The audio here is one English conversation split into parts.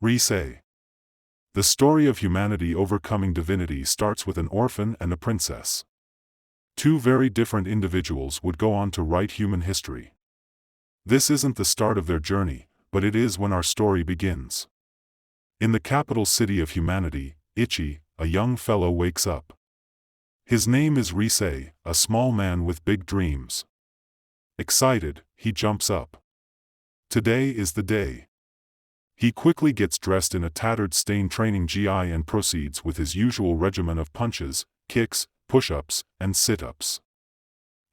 Risei. The story of humanity overcoming divinity starts with an orphan and a princess. Two very different individuals would go on to write human history. This isn't the start of their journey, but it is when our story begins. In the capital city of humanity, Ichi, a young fellow wakes up. His name is Risei, a small man with big dreams. Excited, he jumps up. Today is the day. He quickly gets dressed in a tattered stained training gi and proceeds with his usual regimen of punches, kicks, push-ups, and sit-ups.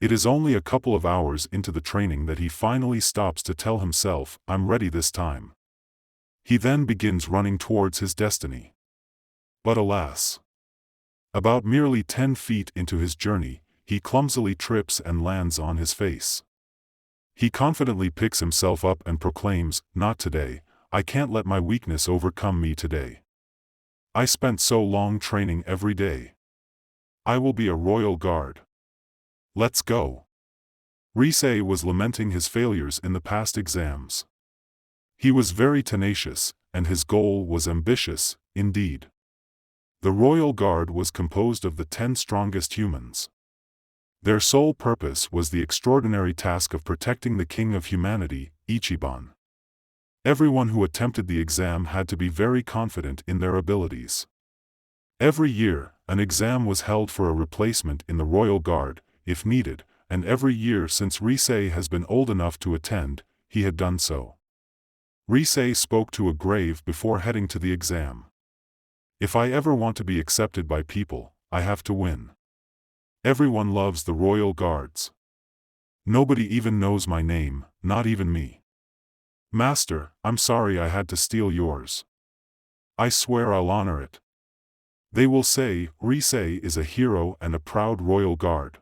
It is only a couple of hours into the training that he finally stops to tell himself, "I'm ready this time." He then begins running towards his destiny. But alas! About merely 10 feet into his journey, he clumsily trips and lands on his face. He confidently picks himself up and proclaims, "Not today, I can't let my weakness overcome me today. I spent so long training every day. I will be a royal guard. Let's go." Risei was lamenting his failures in the past exams. He was very tenacious, and his goal was ambitious, indeed. The royal guard was composed of the 10 strongest humans. Their sole purpose was the extraordinary task of protecting the king of humanity, Ichiban. Everyone who attempted the exam had to be very confident in their abilities. Every year, an exam was held for a replacement in the royal guard, if needed, and every year since Risei has been old enough to attend, he had done so. Risei spoke to a grave before heading to the exam. "If I ever want to be accepted by people, I have to win. Everyone loves the royal guards. Nobody even knows my name, not even me. Master, I'm sorry I had to steal yours. I swear I'll honor it. They will say, Risei is a hero and a proud royal guard.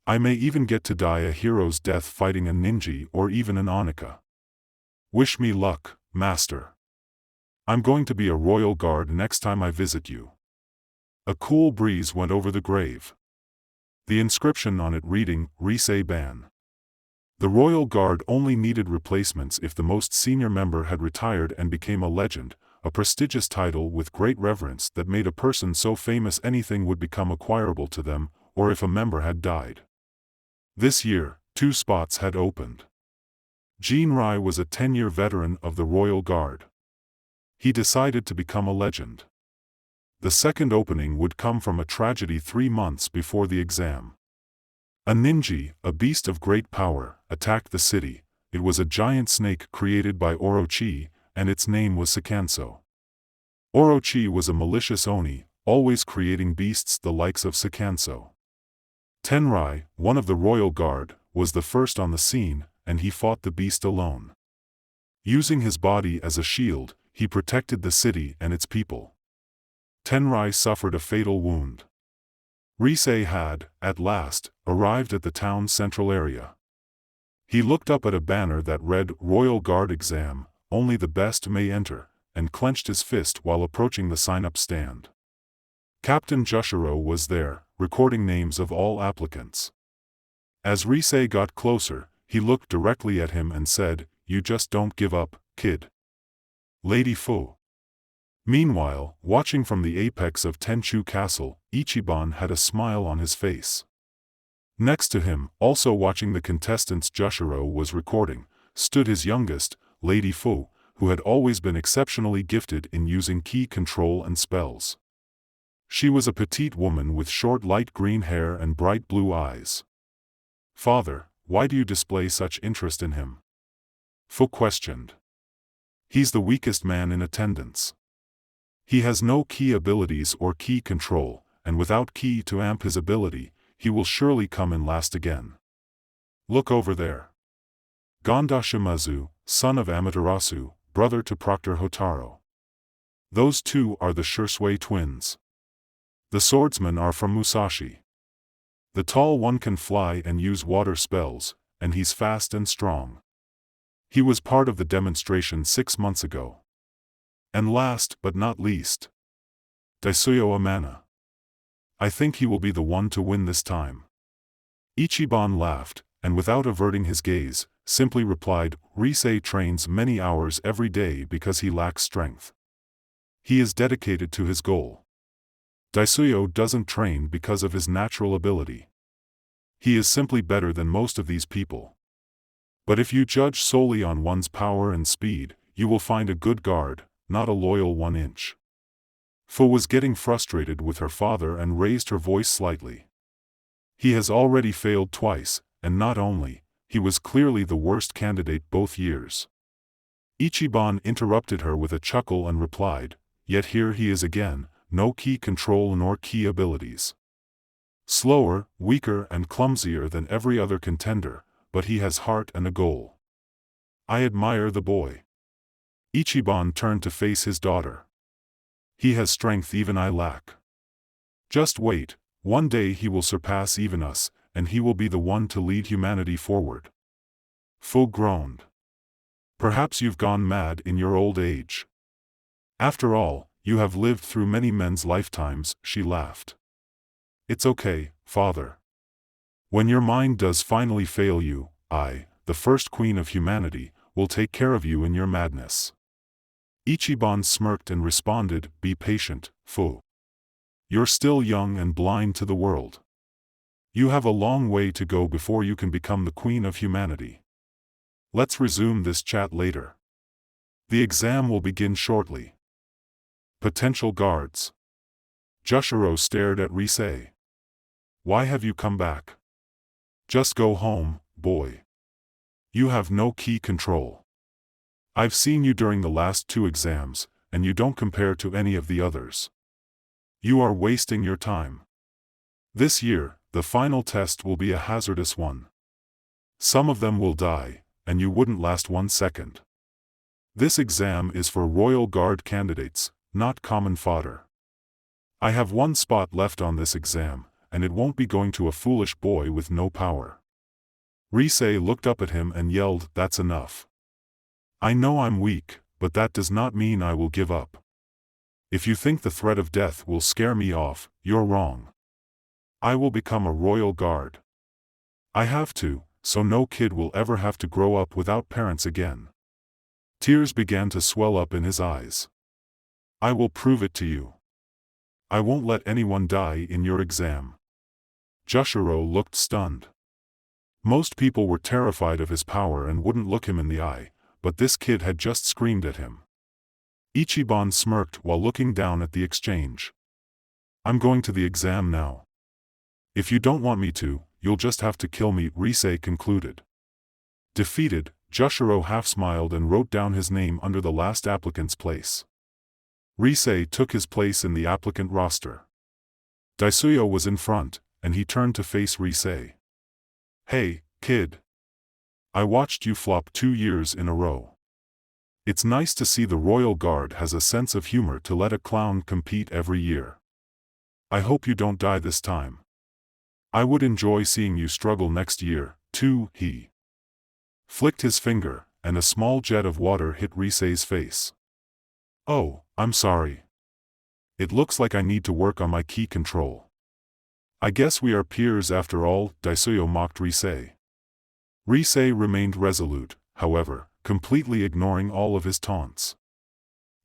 I may even get to die a hero's death fighting a ninja or even an Onika. Wish me luck, master. I'm going to be a royal guard next time I visit you." A cool breeze went over the grave. The inscription on it reading, Risei Ban. The royal guard only needed replacements if the most senior member had retired and became a legend, a prestigious title with great reverence that made a person so famous anything would become acquirable to them, or if a member had died. This year, 2 spots had opened. Jinrai was a 10-year veteran of the royal guard. He decided to become a legend. The second opening would come from a tragedy 3 months before the exam. A ninja, a beast of great power, attacked the city. It was a giant snake created by Orochi, and its name was Sakanso. Orochi was a malicious Oni, always creating beasts the likes of Sakanso. Tenrai, one of the royal guard, was the first on the scene, and he fought the beast alone. Using his body as a shield, he protected the city and its people. Tenrai suffered a fatal wound. Risei had, at last, arrived at the town's central area. He looked up at a banner that read, "Royal Guard Exam, only the best may enter," and clenched his fist while approaching the sign-up stand. Captain Jushiro was there, recording names of all applicants. As Risei got closer, he looked directly at him and said, "You just don't give up, kid." Lady Fu. Meanwhile, watching from the apex of Tenchu Castle, Ichiban had a smile on his face. Next to him, also watching the contestants Jushiro was recording, stood his youngest, Lady Fu, who had always been exceptionally gifted in using ki control and spells. She was a petite woman with short light green hair and bright blue eyes. "Father, why do you display such interest in him?" Fu questioned. "He's the weakest man in attendance. He has no ki abilities or ki control, and without ki to amp his ability, he will surely come in last again. Look over there. Gonda Shimazu, son of Amaterasu, brother to Proctor Hotaro. Those two are the Shursui twins. The swordsmen are from Musashi. The tall one can fly and use water spells, and he's fast and strong. He was part of the demonstration 6 months ago. And last but not least, Daisuyo Amana. I think he will be the one to win this time." Ichiban laughed, and without averting his gaze, simply replied, "Rise trains many hours every day because he lacks strength. He is dedicated to his goal. Daisuyo doesn't train because of his natural ability. He is simply better than most of these people. But if you judge solely on one's power and speed, you will find a good guard, not a loyal 1 inch." Fu was getting frustrated with her father and raised her voice slightly. He has already failed twice, and not only, he was clearly the worst candidate both years. Ichiban interrupted her with a chuckle and replied, "Yet here he is again, no ki control nor ki abilities. Slower, weaker and clumsier than every other contender, but he has heart and a goal. I admire the boy." Ichiban turned to face his daughter. "He has strength even I lack. Just wait, one day he will surpass even us, and he will be the one to lead humanity forward." Fu groaned. "Perhaps you've gone mad in your old age. After all, you have lived through many men's lifetimes," she laughed. "It's okay, father. When your mind does finally fail you, I, the first queen of humanity, will take care of you in your madness." Ichiban smirked and responded, "Be patient, Fu. You're still young and blind to the world. You have a long way to go before you can become the queen of humanity. Let's resume this chat later. The exam will begin shortly." Potential guards. Jushiro stared at Rise. "Why have you come back? Just go home, boy. You have no ki control. I've seen you during the last 2 exams, and you don't compare to any of the others. You are wasting your time. This year, the final test will be a hazardous one. Some of them will die, and you wouldn't last 1 second. This exam is for Royal Guard candidates, not common fodder. I have 1 spot left on this exam, and it won't be going to a foolish boy with no power." Rise looked up at him and yelled, "That's enough. I know I'm weak, but that does not mean I will give up. If you think the threat of death will scare me off, you're wrong. I will become a royal guard. I have to, so no kid will ever have to grow up without parents again." Tears began to swell up in his eyes. "I will prove it to you. I won't let anyone die in your exam." Jushiro looked stunned. Most people were terrified of his power and wouldn't look him in the eye, but this kid had just screamed at him. Ichiban smirked while looking down at the exchange. "I'm going to the exam now. If you don't want me to, you'll just have to kill me," Rise concluded. Defeated, Jushiro half-smiled and wrote down his name under the last applicant's place. Rise took his place in the applicant roster. Daisuyo was in front, and he turned to face Rise. "Hey, kid. I watched you flop 2 years in a row. It's nice to see the Royal Guard has a sense of humor to let a clown compete every year. I hope you don't die this time. I would enjoy seeing you struggle next year, too." He flicked his finger, and a small jet of water hit Rise's face. "Oh, I'm sorry. It looks like I need to work on my ki control. I guess we are peers after all," Daisuyo mocked Rise. Rise remained resolute, however, completely ignoring all of his taunts.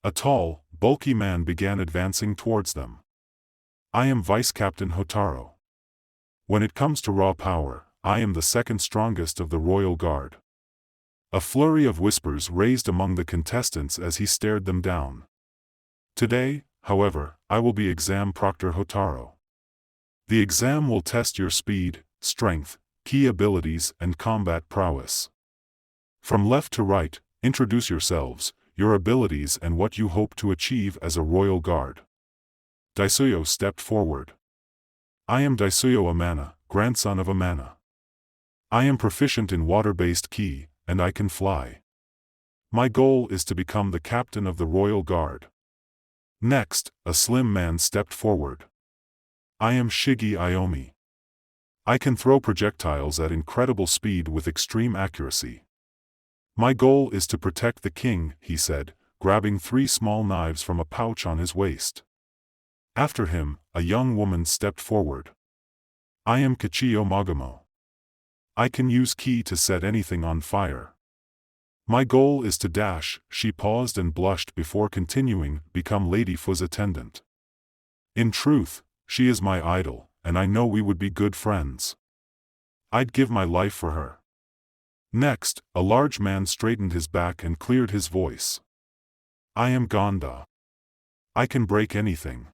A tall, bulky man began advancing towards them. "I am Vice Captain Hotaro. When it comes to raw power, I am the second strongest of the Royal Guard." A flurry of whispers raised among the contestants as he stared them down. "Today, however, I will be exam proctor Hotaro. The exam will test your speed, strength, ki abilities and combat prowess. From left to right, introduce yourselves, your abilities and what you hope to achieve as a Royal Guard." Daisuyo stepped forward. "I am Daisuyo Amana, grandson of Amana. I am proficient in water-based ki, and I can fly. My goal is to become the captain of the Royal Guard." Next, a slim man stepped forward. "I am Shigi Aomi. I can throw projectiles at incredible speed with extreme accuracy. My goal is to protect the king," he said, grabbing 3 small knives from a pouch on his waist. After him, a young woman stepped forward. "I am Kichiyo Magamo. I can use ki to set anything on fire. My goal is to dash, she paused and blushed before continuing, become Lady Fu's attendant. In truth, she is my idol, and I know we would be good friends. I'd give my life for her. Next, a large man straightened his back and cleared his voice. I am Gonda. I can break anything.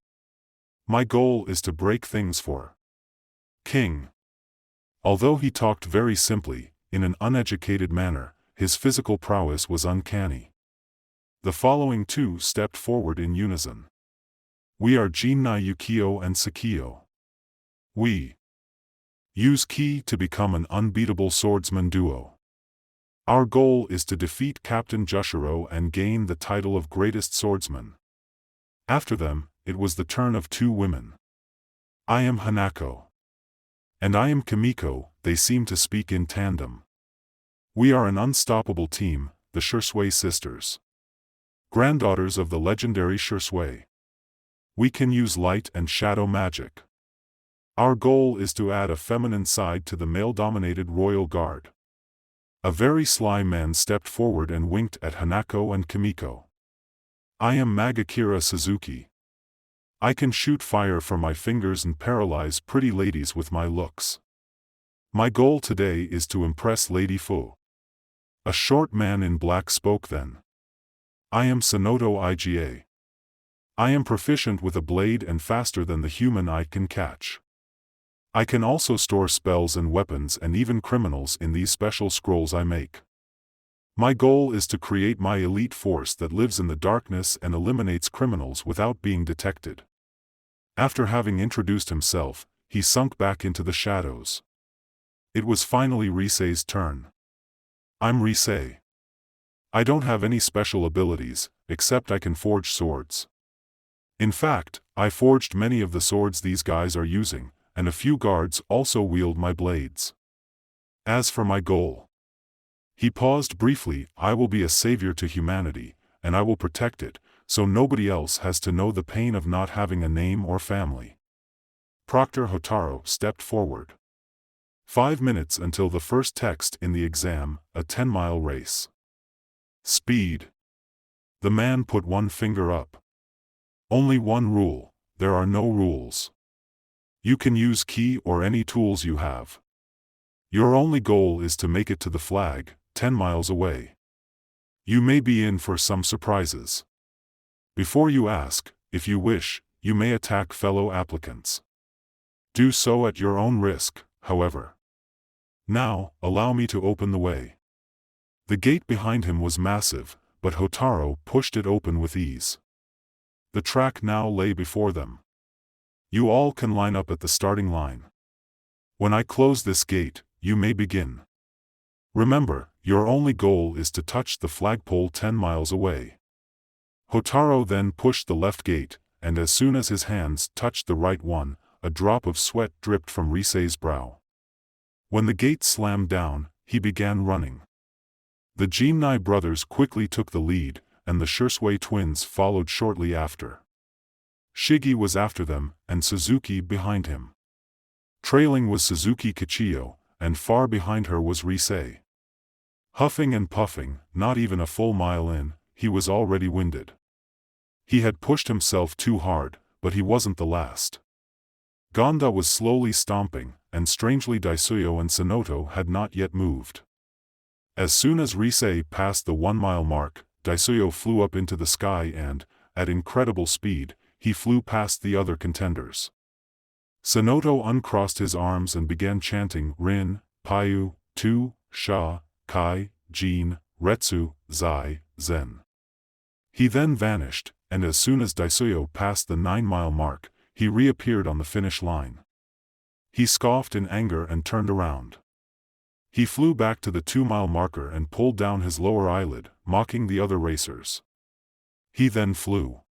My goal is to break things for King. Although he talked very simply, in an uneducated manner, his physical prowess was uncanny. The following two stepped forward in unison. We are Jinnai Yukio and Sakio. We use ki to become an unbeatable swordsman duo. Our goal is to defeat Captain Jushiro and gain the title of greatest swordsman. After them, it was the turn of two women. I am Hanako. And I am Kimiko. They seem to speak in tandem. We are an unstoppable team, the Shursui sisters. Granddaughters of the legendary Shursui. We can use light and shadow magic. Our goal is to add a feminine side to the male-dominated royal guard. A very sly man stepped forward and winked at Hanako and Kimiko. I am Magakira Suzuki. I can shoot fire from my fingers and paralyze pretty ladies with my looks. My goal today is to impress Lady Fu. A short man in black spoke then. I am Sonoto Iga. I am proficient with a blade and faster than the human eye can catch. I can also store spells and weapons and even criminals in these special scrolls I make. My goal is to create my elite force that lives in the darkness and eliminates criminals without being detected. After having introduced himself, he sunk back into the shadows. It was finally Risei's turn. I'm Risei. I don't have any special abilities, except I can forge swords. In fact, I forged many of the swords these guys are using, and a few guards also wield my blades. As for my goal. He paused briefly. I will be a savior to humanity, and I will protect it, so nobody else has to know the pain of not having a name or family. Proctor Hotaro stepped forward. 5 minutes until the first text in the exam, a 10-mile race. Speed. The man put one finger up. Only one rule, there are no rules. You can use ki or any tools you have. Your only goal is to make it to the flag, 10 miles away. You may be in for some surprises. Before you ask, if you wish, you may attack fellow applicants. Do so at your own risk, however. Now, allow me to open the way. The gate behind him was massive, but Hotaro pushed it open with ease. The track now lay before them. You all can line up at the starting line. When I close this gate, you may begin. Remember, your only goal is to touch the flagpole 10 miles away. Hotaro then pushed the left gate, and as soon as his hands touched the right one, a drop of sweat dripped from Risei's brow. When the gate slammed down, he began running. The Jinnai brothers quickly took the lead, and the Shursui twins followed shortly after. Shigi was after them, and Suzuki behind him. Trailing was Suzuki Kichiyo, and far behind her was Risei. Huffing and puffing, not even a full mile in, he was already winded. He had pushed himself too hard, but he wasn't the last. Gonda was slowly stomping, and strangely Daisuyo and Sonoto had not yet moved. As soon as Risei passed the 1-mile mark, Daisuyo flew up into the sky and, at incredible speed, he flew past the other contenders. Sonoto uncrossed his arms and began chanting Rin, Payu, Tu, Sha, Kai, Jin, Retsu, Zai, Zen. He then vanished, and as soon as Daisuyo passed the 9-mile mark, he reappeared on the finish line. He scoffed in anger and turned around. He flew back to the 2-mile marker and pulled down his lower eyelid, mocking the other racers. He then flew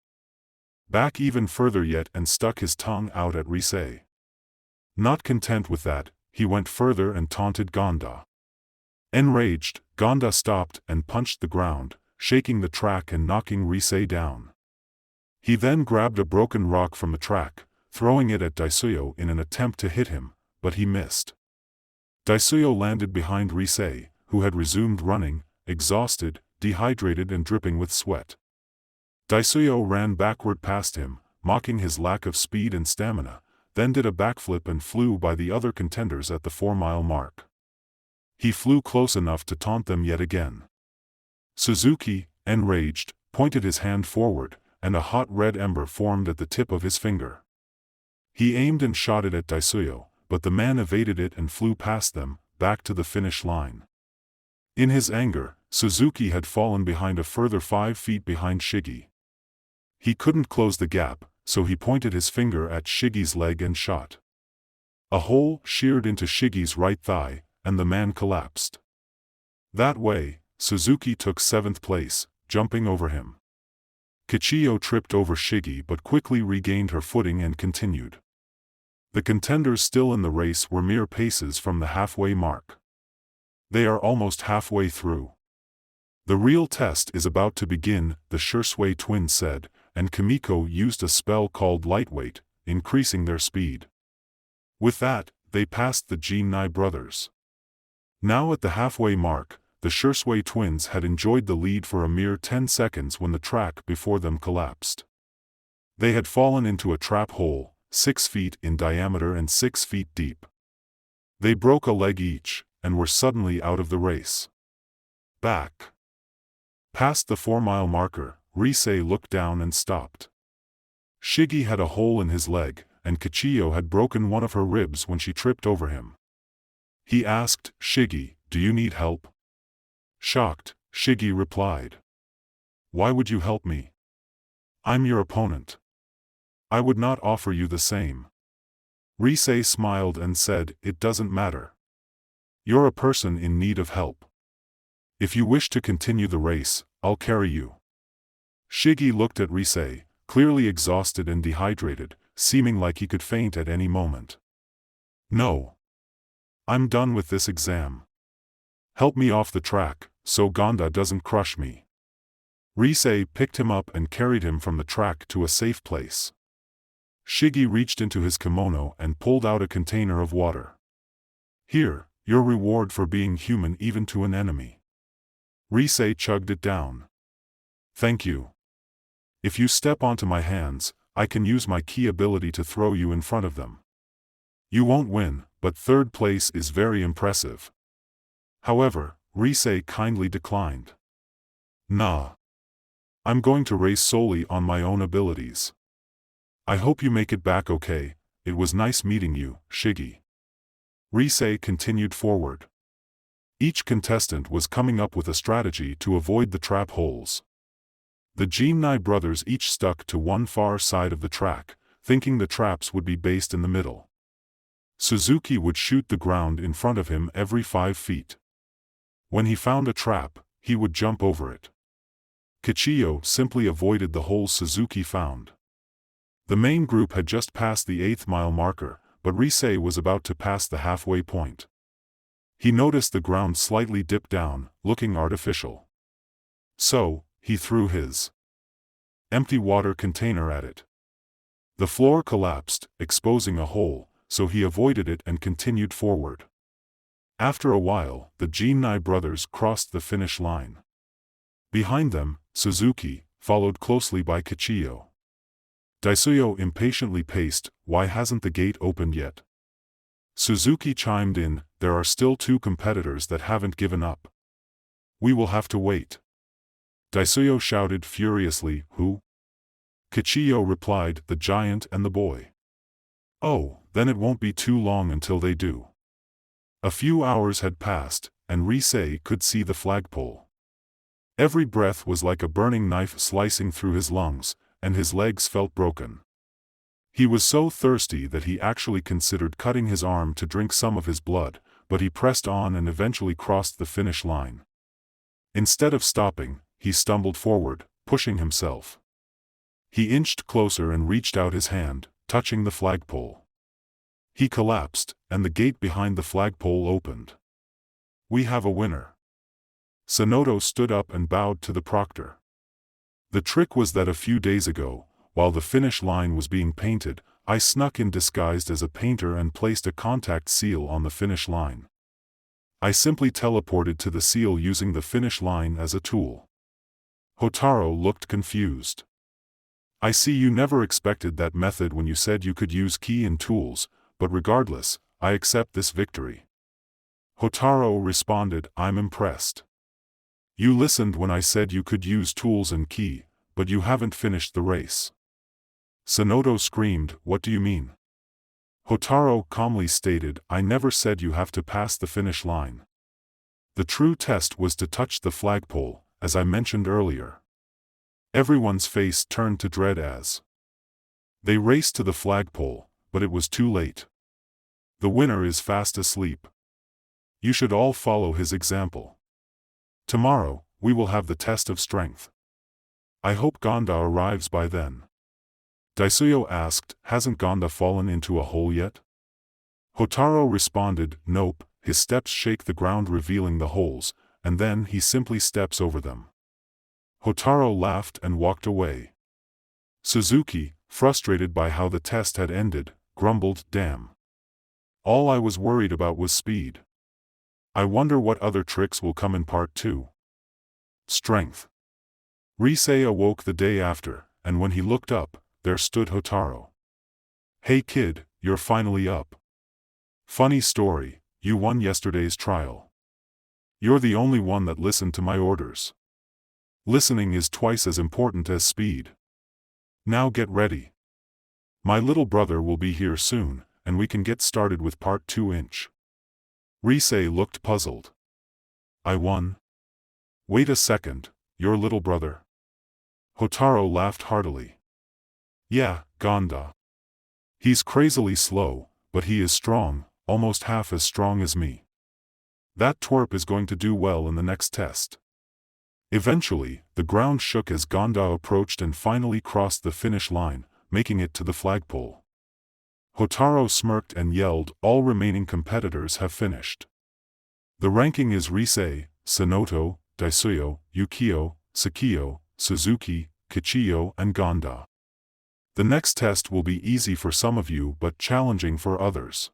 back even further yet and stuck his tongue out at Risei. Not content with that, he went further and taunted Gonda. Enraged, Gonda stopped and punched the ground, shaking the track and knocking Risei down. He then grabbed a broken rock from the track, throwing it at Daisuyo in an attempt to hit him, but he missed. Daisuyo landed behind Risei, who had resumed running, exhausted, dehydrated and dripping with sweat. Daisuyo ran backward past him, mocking his lack of speed and stamina, then did a backflip and flew by the other contenders at the 4-mile mark. He flew close enough to taunt them yet again. Suzuki, enraged, pointed his hand forward, and a hot red ember formed at the tip of his finger. He aimed and shot it at Daisuyo, but the man evaded it and flew past them, back to the finish line. In his anger, Suzuki had fallen behind a further 5 feet behind Shigi. He couldn't close the gap, so he pointed his finger at Shigi's leg and shot. A hole sheared into Shigi's right thigh, and the man collapsed. That way, Suzuki took 7th place, jumping over him. Kichiyo tripped over Shigi but quickly regained her footing and continued. The contenders still in the race were mere paces from the halfway mark. They are almost halfway through. The real test is about to begin, the Shursui twins said, and Kimiko used a spell called Lightweight, increasing their speed. With that, they passed the Jinnai brothers. Now at the halfway mark, the Shursui twins had enjoyed the lead for a mere 10 seconds when the track before them collapsed. They had fallen into a trap hole, 6 feet in diameter and 6 feet deep. They broke a leg each, and were suddenly out of the race. Back. Past the 4-mile marker, Risei looked down and stopped. Shigi had a hole in his leg, and Kichiyo had broken one of her ribs when she tripped over him. He asked, "Shigi, do you need help?" Shocked, Shigi replied, "Why would you help me? I'm your opponent. I would not offer you the same." Risei smiled and said, "It doesn't matter. You're a person in need of help. If you wish to continue the race, I'll carry you." Shigi looked at Risei, clearly exhausted and dehydrated, seeming like he could faint at any moment. "No. I'm done with this exam. Help me off the track, so Gonda doesn't crush me." Risei picked him up and carried him from the track to a safe place. Shigi reached into his kimono and pulled out a container of water. "Here, your reward for being human even to an enemy." Risei chugged it down. "Thank you. If you step onto my hands, I can use my ki ability to throw you in front of them. You won't win, but 3rd place is very impressive." However, Risei kindly declined. "Nah. I'm going to race solely on my own abilities. I hope you make it back okay. It was nice meeting you, Shigi." Risei continued forward. Each contestant was coming up with a strategy to avoid the trap holes. The Jinnai brothers each stuck to one far side of the track, thinking the traps would be based in the middle. Suzuki would shoot the ground in front of him every 5 feet. When he found a trap, he would jump over it. Kichiyo simply avoided the holes Suzuki found. The main group had just passed the 8th-mile marker, but Risei was about to pass the halfway point. He noticed the ground slightly dip down, looking artificial. So, he threw his empty water container at it. The floor collapsed, exposing a hole, so he avoided it and continued forward. After a while, the Jinnai brothers crossed the finish line. Behind them, Suzuki, followed closely by Kichiyo. Daisuyo impatiently paced, "Why hasn't the gate opened yet?" Suzuki chimed in, "There are still 2 competitors that haven't given up. We will have to wait." Daisuyo shouted furiously, "Who?" Kichiyo replied, "The giant and the boy." "Oh, then it won't be too long until they do." A few hours had passed, and Risei could see the flagpole. Every breath was like a burning knife slicing through his lungs, and his legs felt broken. He was so thirsty that he actually considered cutting his arm to drink some of his blood, but he pressed on and eventually crossed the finish line. Instead of stopping, he stumbled forward, pushing himself. He inched closer and reached out his hand, touching the flagpole. He collapsed, and the gate behind the flagpole opened. "We have a winner." Sonoto stood up and bowed to the proctor. The trick was that a few days ago, while the finish line was being painted, I snuck in disguised as a painter and placed a contact seal on the finish line. I simply teleported to the seal using the finish line as a tool. Hotaru looked confused. I see you never expected that method when you said you could use ki and tools, but regardless, I accept this victory. Hotaru responded, I'm impressed. You listened when I said you could use tools and ki, but you haven't finished the race. Sonoto screamed, what do you mean? Hotaru calmly stated, I never said you have to pass the finish line. The true test was to touch the flagpole, as I mentioned earlier. Everyone's face turned to dread as they raced to the flagpole, but it was too late. The winner is fast asleep. You should all follow his example. Tomorrow, we will have the test of strength. I hope Gonda arrives by then. Daisuyo asked, hasn't Gonda fallen into a hole yet? Hotaru responded, nope, his steps shake the ground revealing the holes, and then he simply steps over them. Hotaru laughed and walked away. Suzuki, frustrated by how the test had ended, grumbled, damn. All I was worried about was speed. I wonder what other tricks will come in part 2. Strength. Risei awoke the day after, and when he looked up, there stood Hotaru. Hey kid, you're finally up. Funny story, you won yesterday's trial. You're the only one that listened to my orders. Listening is twice as important as speed. Now get ready. My little brother will be here soon, and we can get started with part 2. Risei looked puzzled. I won? Wait a second, your little brother? Hotaru laughed heartily. Yeah, Gonda. He's crazily slow, but he is strong, almost half as strong as me. That twerp is going to do well in the next test. Eventually, the ground shook as Gonda approached and finally crossed the finish line, making it to the flagpole. Hotaru smirked and yelled, all remaining competitors have finished. The ranking is Risei, Sonoto, Daisuyo, Yukio, Sakio, Suzuki, Kichiyo and Gonda. The next test will be easy for some of you but challenging for others.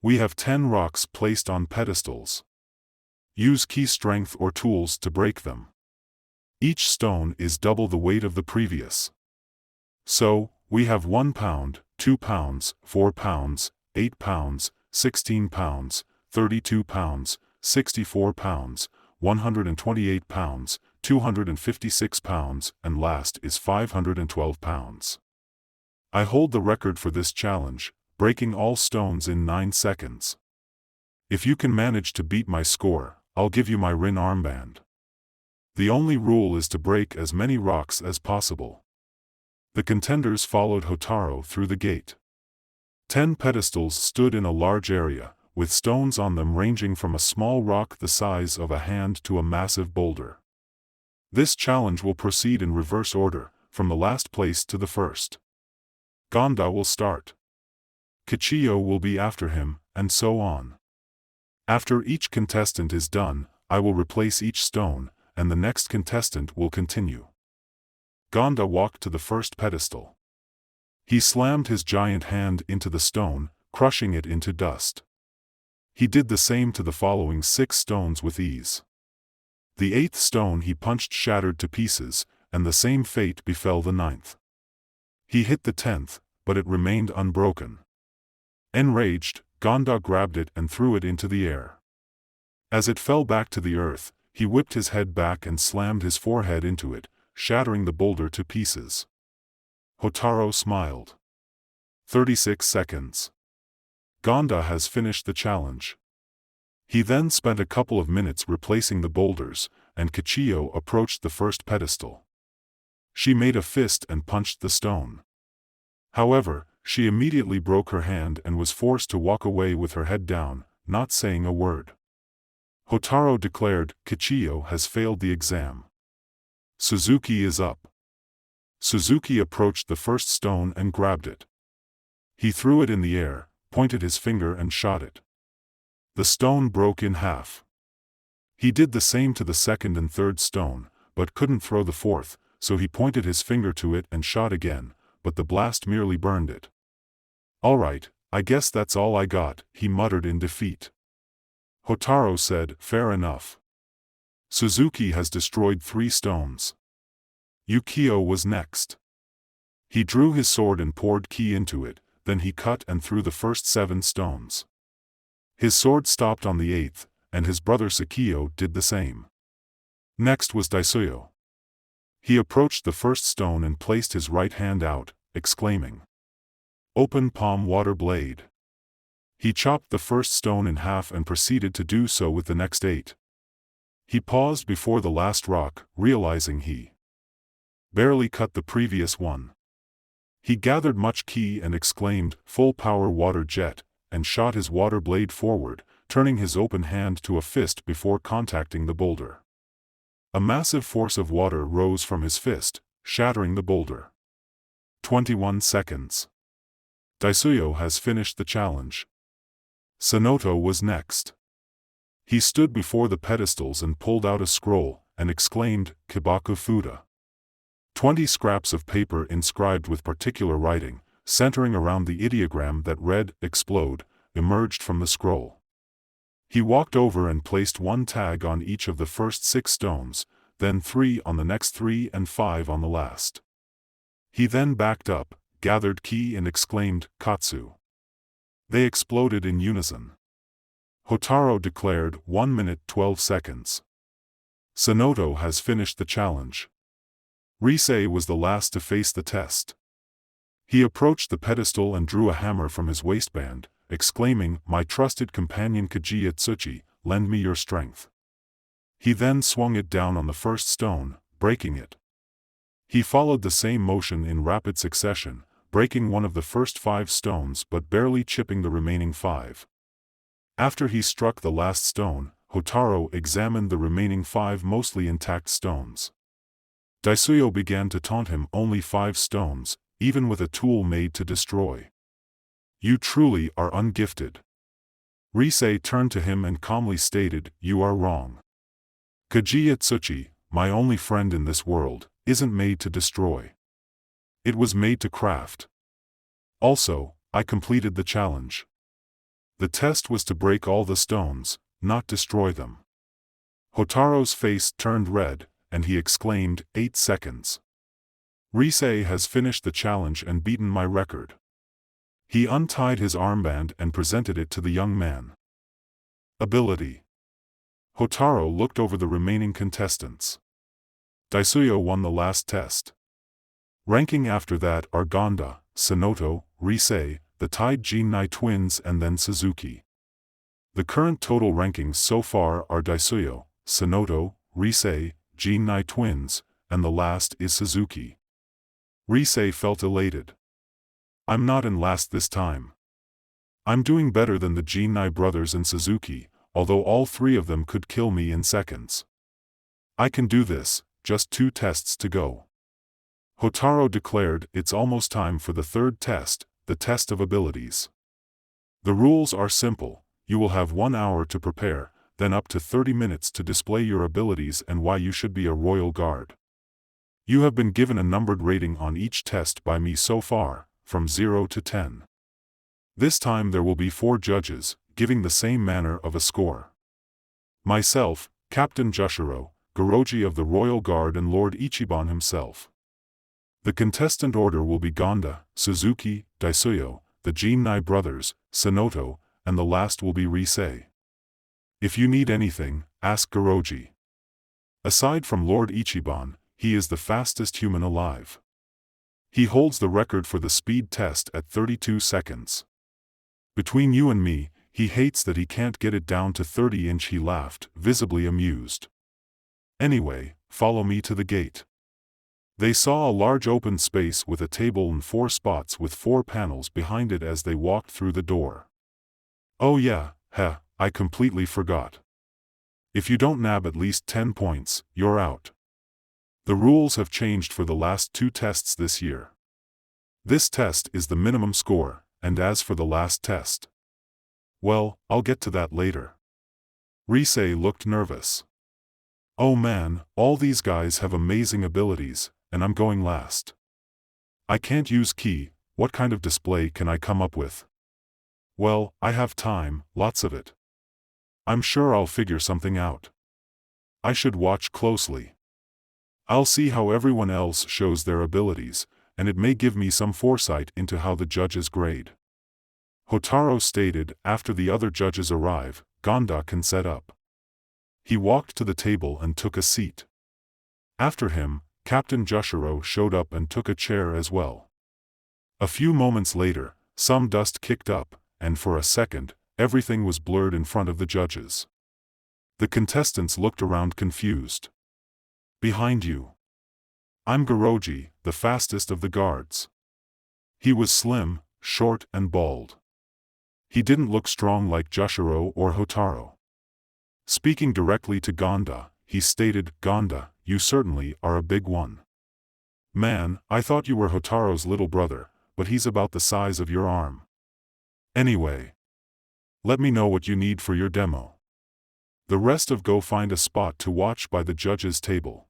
We have 10 rocks placed on pedestals. Use key strength or tools to break them. Each stone is double the weight of the previous. So, we have 1 pound, 2 pounds, 4 pounds, 8 pounds, 16 pounds, 32 pounds, 64 pounds, 128 pounds, 256 pounds, and last is 512 pounds. I hold the record for this challenge, breaking all stones in 9 seconds. If you can manage to beat my score, I'll give you my Rin armband. The only rule is to break as many rocks as possible. The contenders followed Hotaru through the gate. 10 pedestals stood in a large area, with stones on them ranging from a small rock the size of a hand to a massive boulder. This challenge will proceed in reverse order, from the last place to the first. Gonda will start. Kichiyo will be after him, and so on. After each contestant is done, I will replace each stone, and the next contestant will continue. Gonda walked to the first pedestal. He slammed his giant hand into the stone, crushing it into dust. He did the same to the following 6 stones with ease. The 8th stone he punched shattered to pieces, and the same fate befell the 9th. He hit the 10th, but it remained unbroken. Enraged, Gonda grabbed it and threw it into the air. As it fell back to the earth, he whipped his head back and slammed his forehead into it, shattering the boulder to pieces. Hotaru smiled. 36 seconds. Gonda has finished the challenge. He then spent a couple of minutes replacing the boulders, and Kichiyo approached the first pedestal. She made a fist and punched the stone. However, she immediately broke her hand and was forced to walk away with her head down, not saying a word. Hotaru declared, Kichiyo has failed the exam. Suzuki is up. Suzuki approached the first stone and grabbed it. He threw it in the air, pointed his finger and shot it. The stone broke in half. He did the same to the second and third stone, but couldn't throw the fourth, so he pointed his finger to it and shot again, but the blast merely burned it. Alright, I guess that's all I got, he muttered in defeat. Hotaro said, fair enough. Suzuki has destroyed 3 stones. Yukio was next. He drew his sword and poured ki into it, then he cut and threw the first 7 stones. His sword stopped on the 8th, and his brother Sakio did the same. Next was Daisuyo. He approached the first stone and placed his right hand out, exclaiming, "Open palm water blade." He chopped the first stone in half and proceeded to do so with the next 8. He paused before the last rock, realizing he barely cut the previous one. He gathered much ki and exclaimed, "Full power water jet," and shot his water blade forward, turning his open hand to a fist before contacting the boulder. A massive force of water rose from his fist, shattering the boulder. 21 seconds. Daisuyo has finished the challenge. Sanoto was next. He stood before the pedestals and pulled out a scroll, and exclaimed, "Kibaku Fuda." 20 scraps of paper inscribed with particular writing, centering around the ideogram that read, "Explode," emerged from the scroll. He walked over and placed 1 tag on each of the first 6 stones, then 3 on the next 3 and 5 on the last. He then backed up, gathered ki and exclaimed, "Katsu." They exploded in unison. Hotaro declared, 1 minute 12 seconds. Sanoto has finished the challenge. Risei was the last to face the test. He approached the pedestal and drew a hammer from his waistband, exclaiming, "My trusted companion Kaji Itsuchi, lend me your strength." He then swung it down on the first stone, breaking it. He followed the same motion in rapid succession, breaking one of the first 5 stones but barely chipping the remaining 5. After he struck the last stone, Hotaro examined the remaining 5 mostly intact stones. Daisuyo began to taunt him, "Only 5 stones, even with a tool made to destroy. You truly are ungifted." Risei turned to him and calmly stated, "You are wrong. Kaji Itsuchi, my only friend in this world, isn't made to destroy. It was made to craft. Also, I completed the challenge. The test was to break all the stones, not destroy them." Hotaro's face turned red, and he exclaimed, 8 seconds. Risei has finished the challenge and beaten my record. He untied his armband and presented it to the young man. Ability. Hotaro looked over the remaining contestants. Daisuyo won the last test. Ranking after that are Gonda, Sanoto, Risei, the tied Jinnai twins and then Suzuki. The current total rankings so far are Daisuyo, Sanoto, Risei, Jinnai twins, and the last is Suzuki. Risei felt elated. "I'm not in last this time. I'm doing better than the Jinnai brothers and Suzuki, although all 3 of them could kill me in seconds. I can do this, just 2 tests to go." Hotaro declared, "It's almost time for the 3rd test, the test of abilities. The rules are simple. You will have 1 hour to prepare, then up to 30 minutes to display your abilities and why you should be a royal guard. You have been given a numbered rating on each test by me so far, from 0 to 10. This time there will be 4 judges, giving the same manner of a score. Myself, Captain Jushiro, Goroji of the Royal Guard and Lord Ichiban himself. The contestant order will be Gonda, Suzuki, Daisuyo, the Jinnai brothers, Sanoto, and the last will be Risei. If you need anything, ask Goroji. Aside from Lord Ichiban, he is the fastest human alive. He holds the record for the speed test at 32 seconds. Between you and me, he hates that he can't get it down to 30". He laughed, visibly amused. "Anyway, follow me to the gate." They saw a large open space with a table and 4 spots with 4 panels behind it as they walked through the door. "Oh yeah, I completely forgot. If you don't nab at least 10 points, you're out. The rules have changed for the last 2 tests this year. This test is the minimum score, and as for the last test, well, I'll get to that later." Risei looked nervous. "Oh man, all these guys have amazing abilities, and I'm going last. I can't use ki, what kind of display can I come up with?" "Well, I have time, lots of it." I'm sure I'll figure something out. I should watch closely. I'll see how everyone else shows their abilities, and it may give me some foresight into how the judges grade. Hotaru stated. After the other judges arrive, Gonda can set up. He walked to the table and took a seat. After him, Captain Jushiro showed up and took a chair as well. A few moments later, some dust kicked up, and for a second, everything was blurred in front of the judges. The contestants looked around confused. Behind you. I'm Goroji, the fastest of the guards. He was slim, short and bald. He didn't look strong like Jushiro or Hotaru. Speaking directly to Gonda, he stated, Gonda, you certainly are a big one. Man, I thought you were Hotaru's little brother, but he's about the size of your arm. Anyway. Let me know what you need for your demo. The rest of go find a spot to watch by the judges' table.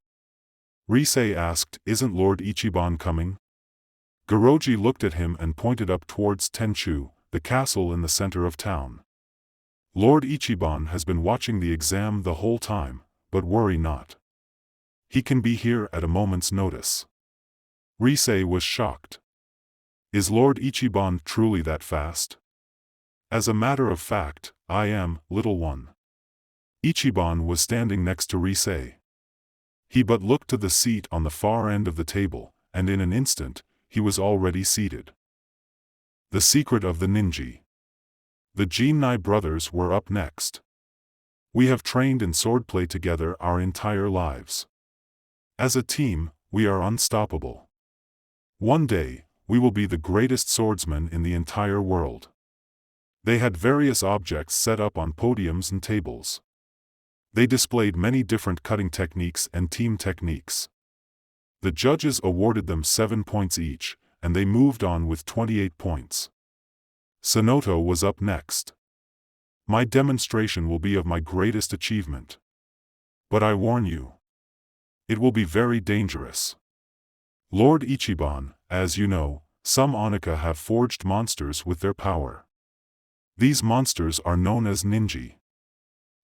Risei asked, isn't Lord Ichiban coming? Goroji looked at him and pointed up towards Tenchu, the castle in the center of town. Lord Ichiban has been watching the exam the whole time, but worry not. He can be here at a moment's notice. Risei was shocked. Is Lord Ichiban truly that fast? As a matter of fact, I am, little one. Ichiban was standing next to Risei. He but looked to the seat on the far end of the table, and in an instant, he was already seated. The secret of the ninja. The Jinai brothers were up next. We have trained in swordplay together our entire lives. As a team, we are unstoppable. One day, we will be the greatest swordsmen in the entire world. They had various objects set up on podiums and tables. They displayed many different cutting techniques and team techniques. The judges awarded them 7 points each, and they moved on with 28 points. Sonoto was up next. My demonstration will be of my greatest achievement. But I warn you. It will be very dangerous. Lord Ichiban, as you know, some Onika have forged monsters with their power. These monsters are known as ninja.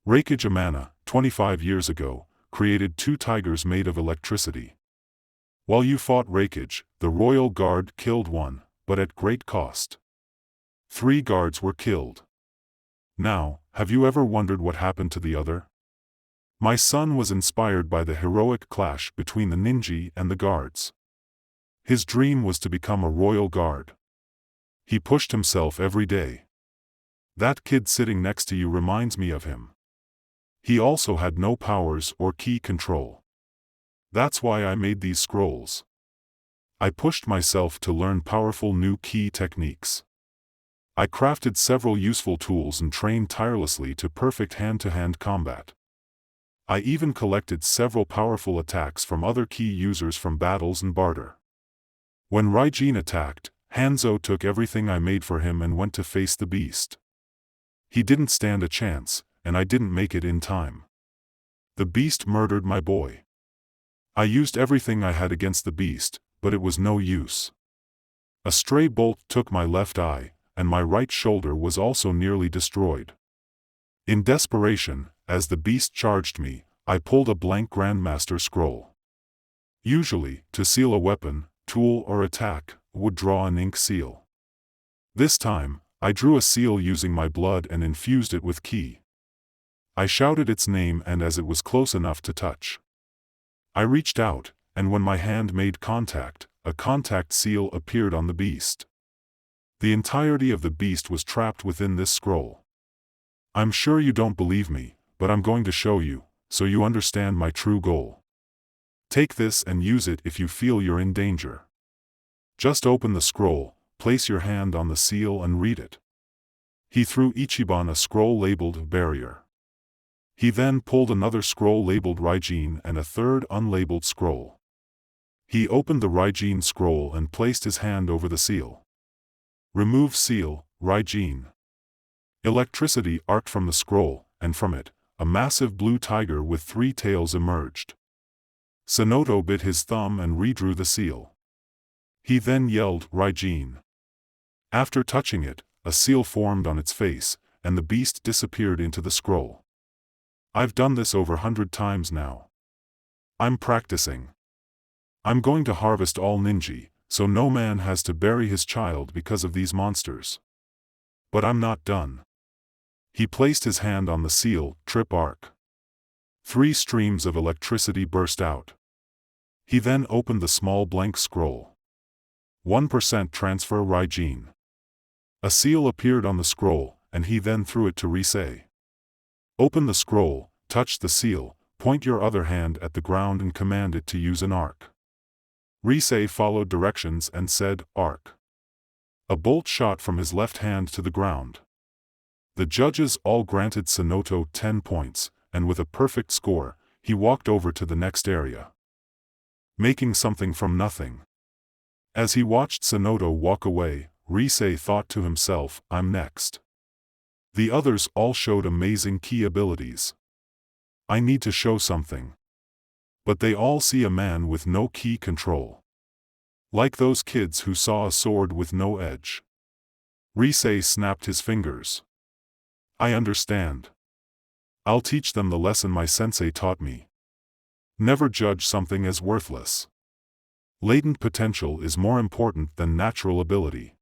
Reikage Amana, 25 years ago, created 2 tigers made of electricity. While you fought Reikage, the royal guard killed one, but at great cost. 3 guards were killed. Now, have you ever wondered what happened to the other? My son was inspired by the heroic clash between the ninja and the guards. His dream was to become a royal guard. He pushed himself every day. That kid sitting next to you reminds me of him. He also had no powers or ki control. That's why I made these scrolls. I pushed myself to learn powerful new ki techniques. I crafted several useful tools and trained tirelessly to perfect hand-to-hand combat. I even collected several powerful attacks from other ki users from battles and barter. When Raijin attacked, Hanzo took everything I made for him and went to face the beast. He didn't stand a chance, and I didn't make it in time. The beast murdered my boy. I used everything I had against the beast, but it was no use. A stray bolt took my left eye, and my right shoulder was also nearly destroyed. In desperation, as the beast charged me, I pulled a blank Grandmaster scroll. Usually, to seal a weapon, tool or attack, would draw an ink seal. This time, I drew a seal using my blood and infused it with ki. I shouted its name, and as it was close enough to touch, I reached out, and when my hand made contact, a contact seal appeared on the beast. The entirety of the beast was trapped within this scroll. I'm sure you don't believe me, but I'm going to show you, so you understand my true goal. Take this and use it if you feel you're in danger. Just open the scroll, place your hand on the seal and read it. He threw Ichiban a scroll labeled Barrier. He then pulled another scroll labeled Raijin and a third unlabeled scroll. He opened the Raijin scroll and placed his hand over the seal. Remove seal, Raijin. Electricity arced from the scroll, and from it, a massive blue tiger with 3 tails emerged. Sonoto bit his thumb and redrew the seal. He then yelled, Raijin. After touching it, a seal formed on its face, and the beast disappeared into the scroll. I've done this over 100 times now. I'm practicing. I'm going to harvest all ninji, so no man has to bury his child because of these monsters. But I'm not done. He placed his hand on the seal, trip arc. 3 streams of electricity burst out. He then opened the small blank scroll. 1% transfer Raijin. A seal appeared on the scroll, and he then threw it to Risei. Open the scroll, touch the seal, point your other hand at the ground and command it to use an arc. Risei followed directions and said, arc. A bolt shot from his left hand to the ground. The judges all granted Sonoto 10 points, and with a perfect score, he walked over to the next area. Making something from nothing. As he watched Sonoto walk away, Risei thought to himself, I'm next. The others all showed amazing key abilities. I need to show something. But they all see a man with no key control. Like those kids who saw a sword with no edge. Risei snapped his fingers. I understand. I'll teach them the lesson my sensei taught me. Never judge something as worthless. Latent potential is more important than natural ability.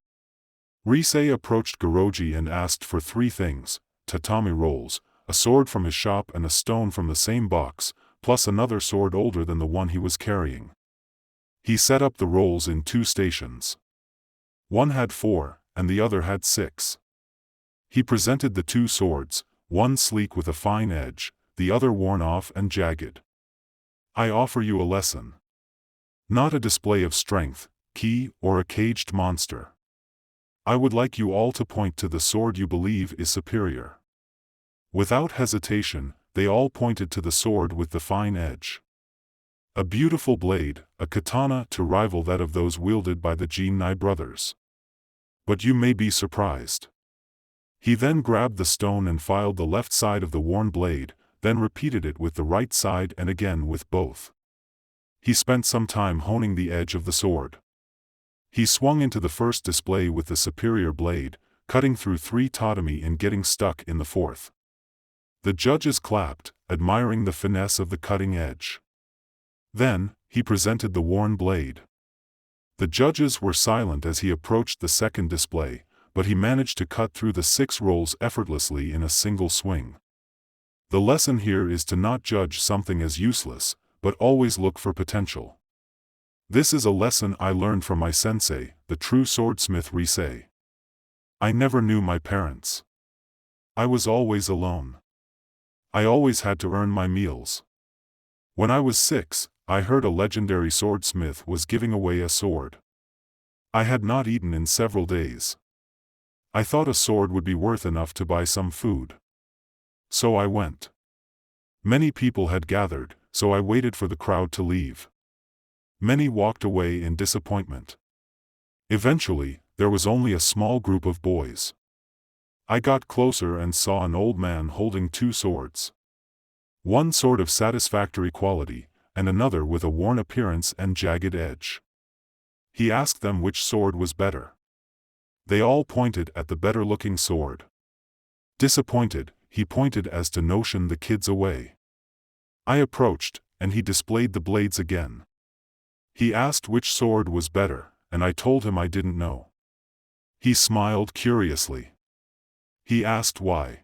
Risei approached Goroji and asked for 3 things, tatami rolls, a sword from his shop and a stone from the same box, plus another sword older than the one he was carrying. He set up the rolls in 2 stations. One had 4, and the other had 6. He presented the 2 swords, one sleek with a fine edge, the other worn off and jagged. I offer you a lesson. Not a display of strength, ki, or a caged monster. I would like you all to point to the sword you believe is superior. Without hesitation, they all pointed to the sword with the fine edge. A beautiful blade, a katana to rival that of those wielded by the Jinnai brothers. But you may be surprised. He then grabbed the stone and filed the left side of the worn blade, then repeated it with the right side and again with both. He spent some time honing the edge of the sword. He swung into the first display with the superior blade, cutting through 3 tatami and getting stuck in the 4th. The judges clapped, admiring the finesse of the cutting edge. Then, he presented the worn blade. The judges were silent as he approached the second display, but he managed to cut through the 6 rolls effortlessly in a single swing. The lesson here is to not judge something as useless, but always look for potential. This is a lesson I learned from my sensei, the true swordsmith Risei. I never knew my parents. I was always alone. I always had to earn my meals. When I was 6, I heard a legendary swordsmith was giving away a sword. I had not eaten in several days. I thought a sword would be worth enough to buy some food. So I went. Many people had gathered, so I waited for the crowd to leave. Many walked away in disappointment. Eventually, there was only a small group of boys. I got closer and saw an old man holding 2 swords. One sword of satisfactory quality, and another with a worn appearance and jagged edge. He asked them which sword was better. They all pointed at the better-looking sword. Disappointed, he pointed as to notion the kids away. I approached, and he displayed the blades again. He asked which sword was better, and I told him I didn't know. He smiled curiously. He asked why.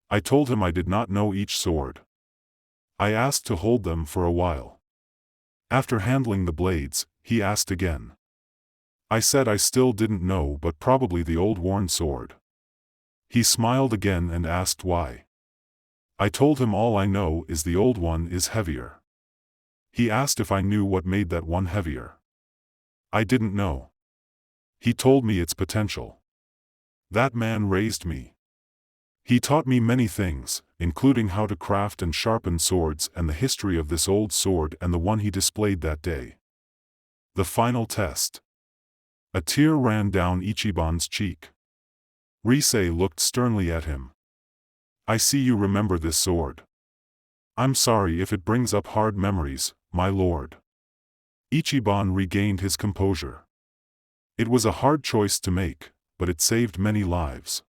I told him I did not know each sword. I asked to hold them for a while. After handling the blades, he asked again. I said I still didn't know, but probably the old worn sword. He smiled again and asked why. I told him all I know is the old one is heavier. He asked if I knew what made that one heavier. I didn't know. He told me its potential. That man raised me. He taught me many things, including how to craft and sharpen swords and the history of this old sword and the one he displayed that day. The final test. A tear ran down Ichiban's cheek. Risei looked sternly at him. I see you remember this sword. I'm sorry if it brings up hard memories, my lord. Ichiban regained his composure. It was a hard choice to make, but it saved many lives.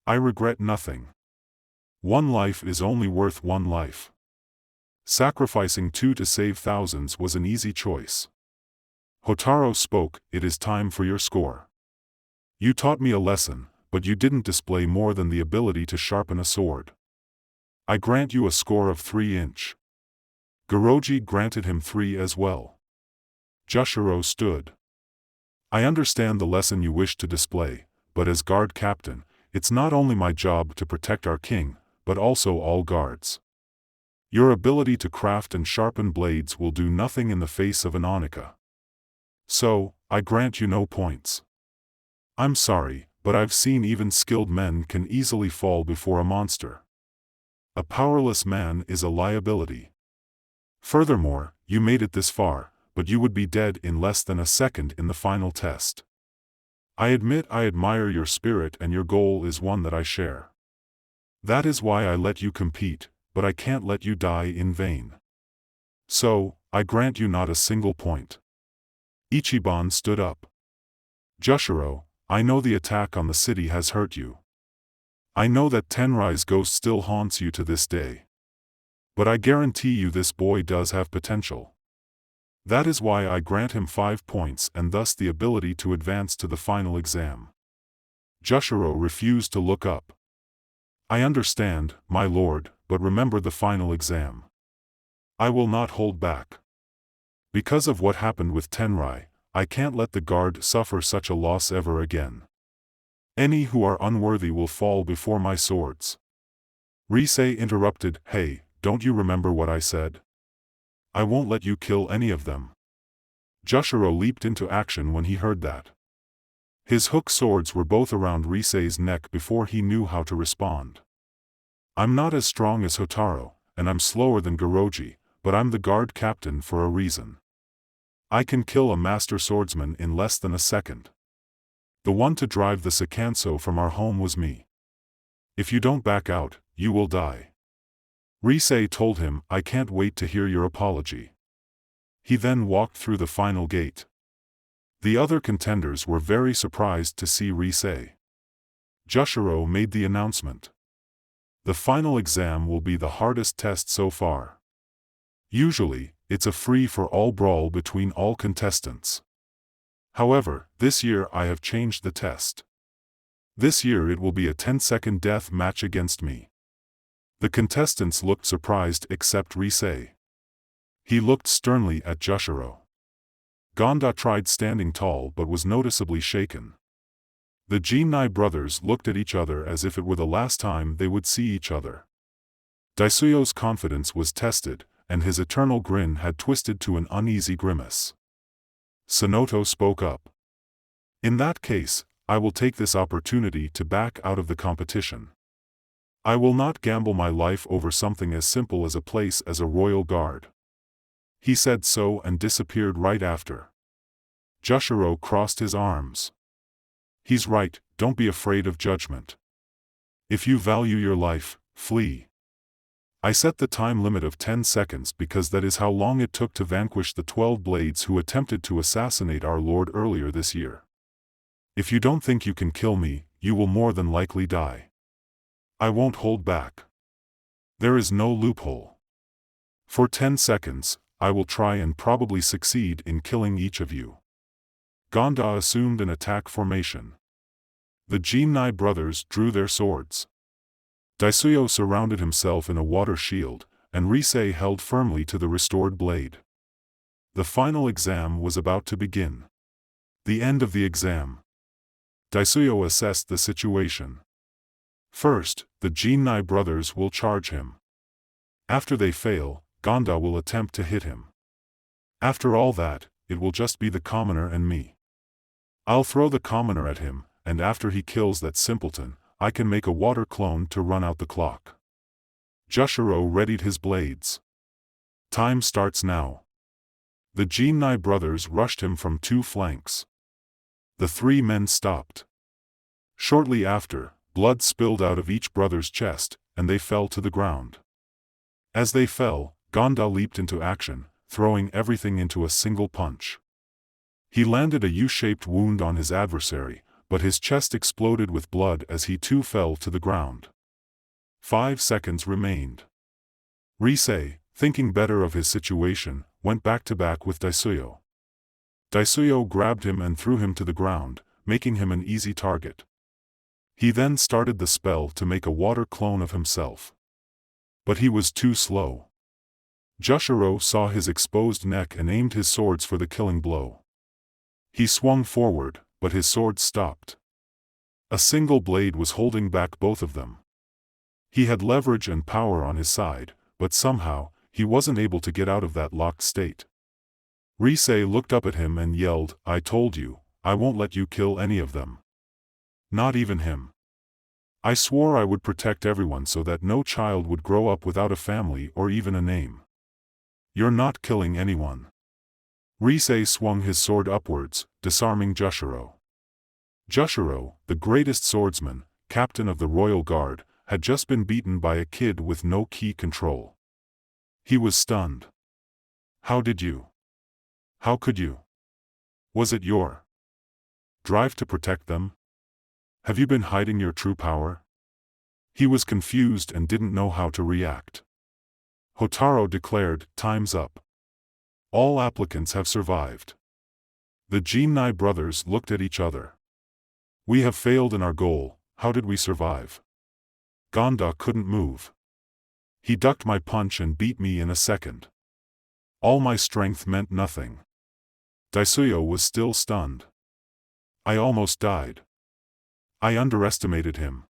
I regret nothing. One life is only worth one life. Sacrificing two to save thousands was an easy choice. Hotaru spoke, "It is time for your score. You taught me a lesson, but you didn't display more than the ability to sharpen a sword. I grant you a score of 3". Goroji granted him 3 as well. Jushiro stood. I understand the lesson you wish to display, but as guard captain, it's not only my job to protect our king, but also all guards. Your ability to craft and sharpen blades will do nothing in the face of an Onika. So, I grant you no points. I'm sorry, but I've seen even skilled men can easily fall before a monster. A powerless man is a liability. Furthermore, you made it this far, but you would be dead in less than a second in the final test. I admit I admire your spirit and your goal is one that I share. That is why I let you compete, but I can't let you die in vain. So, I grant you not a single point." Ichiban stood up. "Jushiro, I know the attack on the city has hurt you. I know that Tenrai's ghost still haunts you to this day. But I guarantee you this boy does have potential. That is why I grant him 5 points and thus the ability to advance to the final exam." Jushiro refused to look up. "I understand, my lord, but remember the final exam. I will not hold back. Because of what happened with Tenrai, I can't let the guard suffer such a loss ever again. Any who are unworthy will fall before my swords." Risei interrupted, "Hey, don't you remember what I said? I won't let you kill any of them." Jushiro leaped into action when he heard that. His hook swords were both around Risei's neck before he knew how to respond. "I'm not as strong as Hotaru, and I'm slower than Goroji, but I'm the guard captain for a reason. I can kill a master swordsman in less than a second. The one to drive the Sakanso from our home was me. If you don't back out, you will die." Risei told him, "I can't wait to hear your apology." He then walked through the final gate. The other contenders were very surprised to see Risei. Jushiro made the announcement. "The final exam will be the hardest test so far. Usually, it's a free-for-all brawl between all contestants. However, this year I have changed the test. This year it will be a 10-second death match against me." The contestants looked surprised except Risei. He looked sternly at Jushiro. Gonda tried standing tall but was noticeably shaken. The Jinai brothers looked at each other as if it were the last time they would see each other. Daisuyo's confidence was tested, and his eternal grin had twisted to an uneasy grimace. Sonoto spoke up. "In that case, I will take this opportunity to back out of the competition. I will not gamble my life over something as simple as a place as a royal guard." He said so and disappeared right after. Jushiro crossed his arms. "He's right, don't be afraid of judgment. If you value your life, flee. I set the time limit of 10 seconds because that is how long it took to vanquish the 12 blades who attempted to assassinate our lord earlier this year. If you don't think you can kill me, you will more than likely die. I won't hold back. There is no loophole. For 10 seconds, I will try and probably succeed in killing each of you." Gonda assumed an attack formation. The Jinai brothers drew their swords. Daisuyo surrounded himself in a water shield, and Risei held firmly to the restored blade. The final exam was about to begin. The end of the exam. Daisuyo assessed the situation. First, the Jinai brothers will charge him. After they fail, Gonda will attempt to hit him. After all that, it will just be the commoner and me. I'll throw the commoner at him, and after he kills that simpleton, I can make a water clone to run out the clock." Jushiro readied his blades. "Time starts now." The Jinai brothers rushed him from 2 flanks. The 3 men stopped. Shortly after, blood spilled out of each brother's chest, and they fell to the ground. As they fell, Gonda leaped into action, throwing everything into a single punch. He landed a U-shaped wound on his adversary, but his chest exploded with blood as he too fell to the ground. 5 seconds remained. Risei, thinking better of his situation, went back to back with Daisuyo. Daisuyo grabbed him and threw him to the ground, making him an easy target. He then started the spell to make a water clone of himself. But he was too slow. Jushiro saw his exposed neck and aimed his swords for the killing blow. He swung forward, but his sword stopped. A single blade was holding back both of them. He had leverage and power on his side, but somehow, he wasn't able to get out of that locked state. Risei looked up at him and yelled, "I told you, I won't let you kill any of them. Not even him. I swore I would protect everyone so that no child would grow up without a family or even a name. You're not killing anyone." Risei swung his sword upwards, disarming Jushiro. Jushiro, the greatest swordsman, captain of the royal guard, had just been beaten by a kid with no ki control. He was stunned. How did you? How could you? Was it your drive to protect them? Have you been hiding your true power? He was confused and didn't know how to react. Hotaro declared, "Time's up. All applicants have survived." The Jinai brothers looked at each other. "We have failed in our goal, how did we survive?" Ganda couldn't move. "He ducked my punch and beat me in a second. All my strength meant nothing." Daisuyo was still stunned. "I almost died. I underestimated him.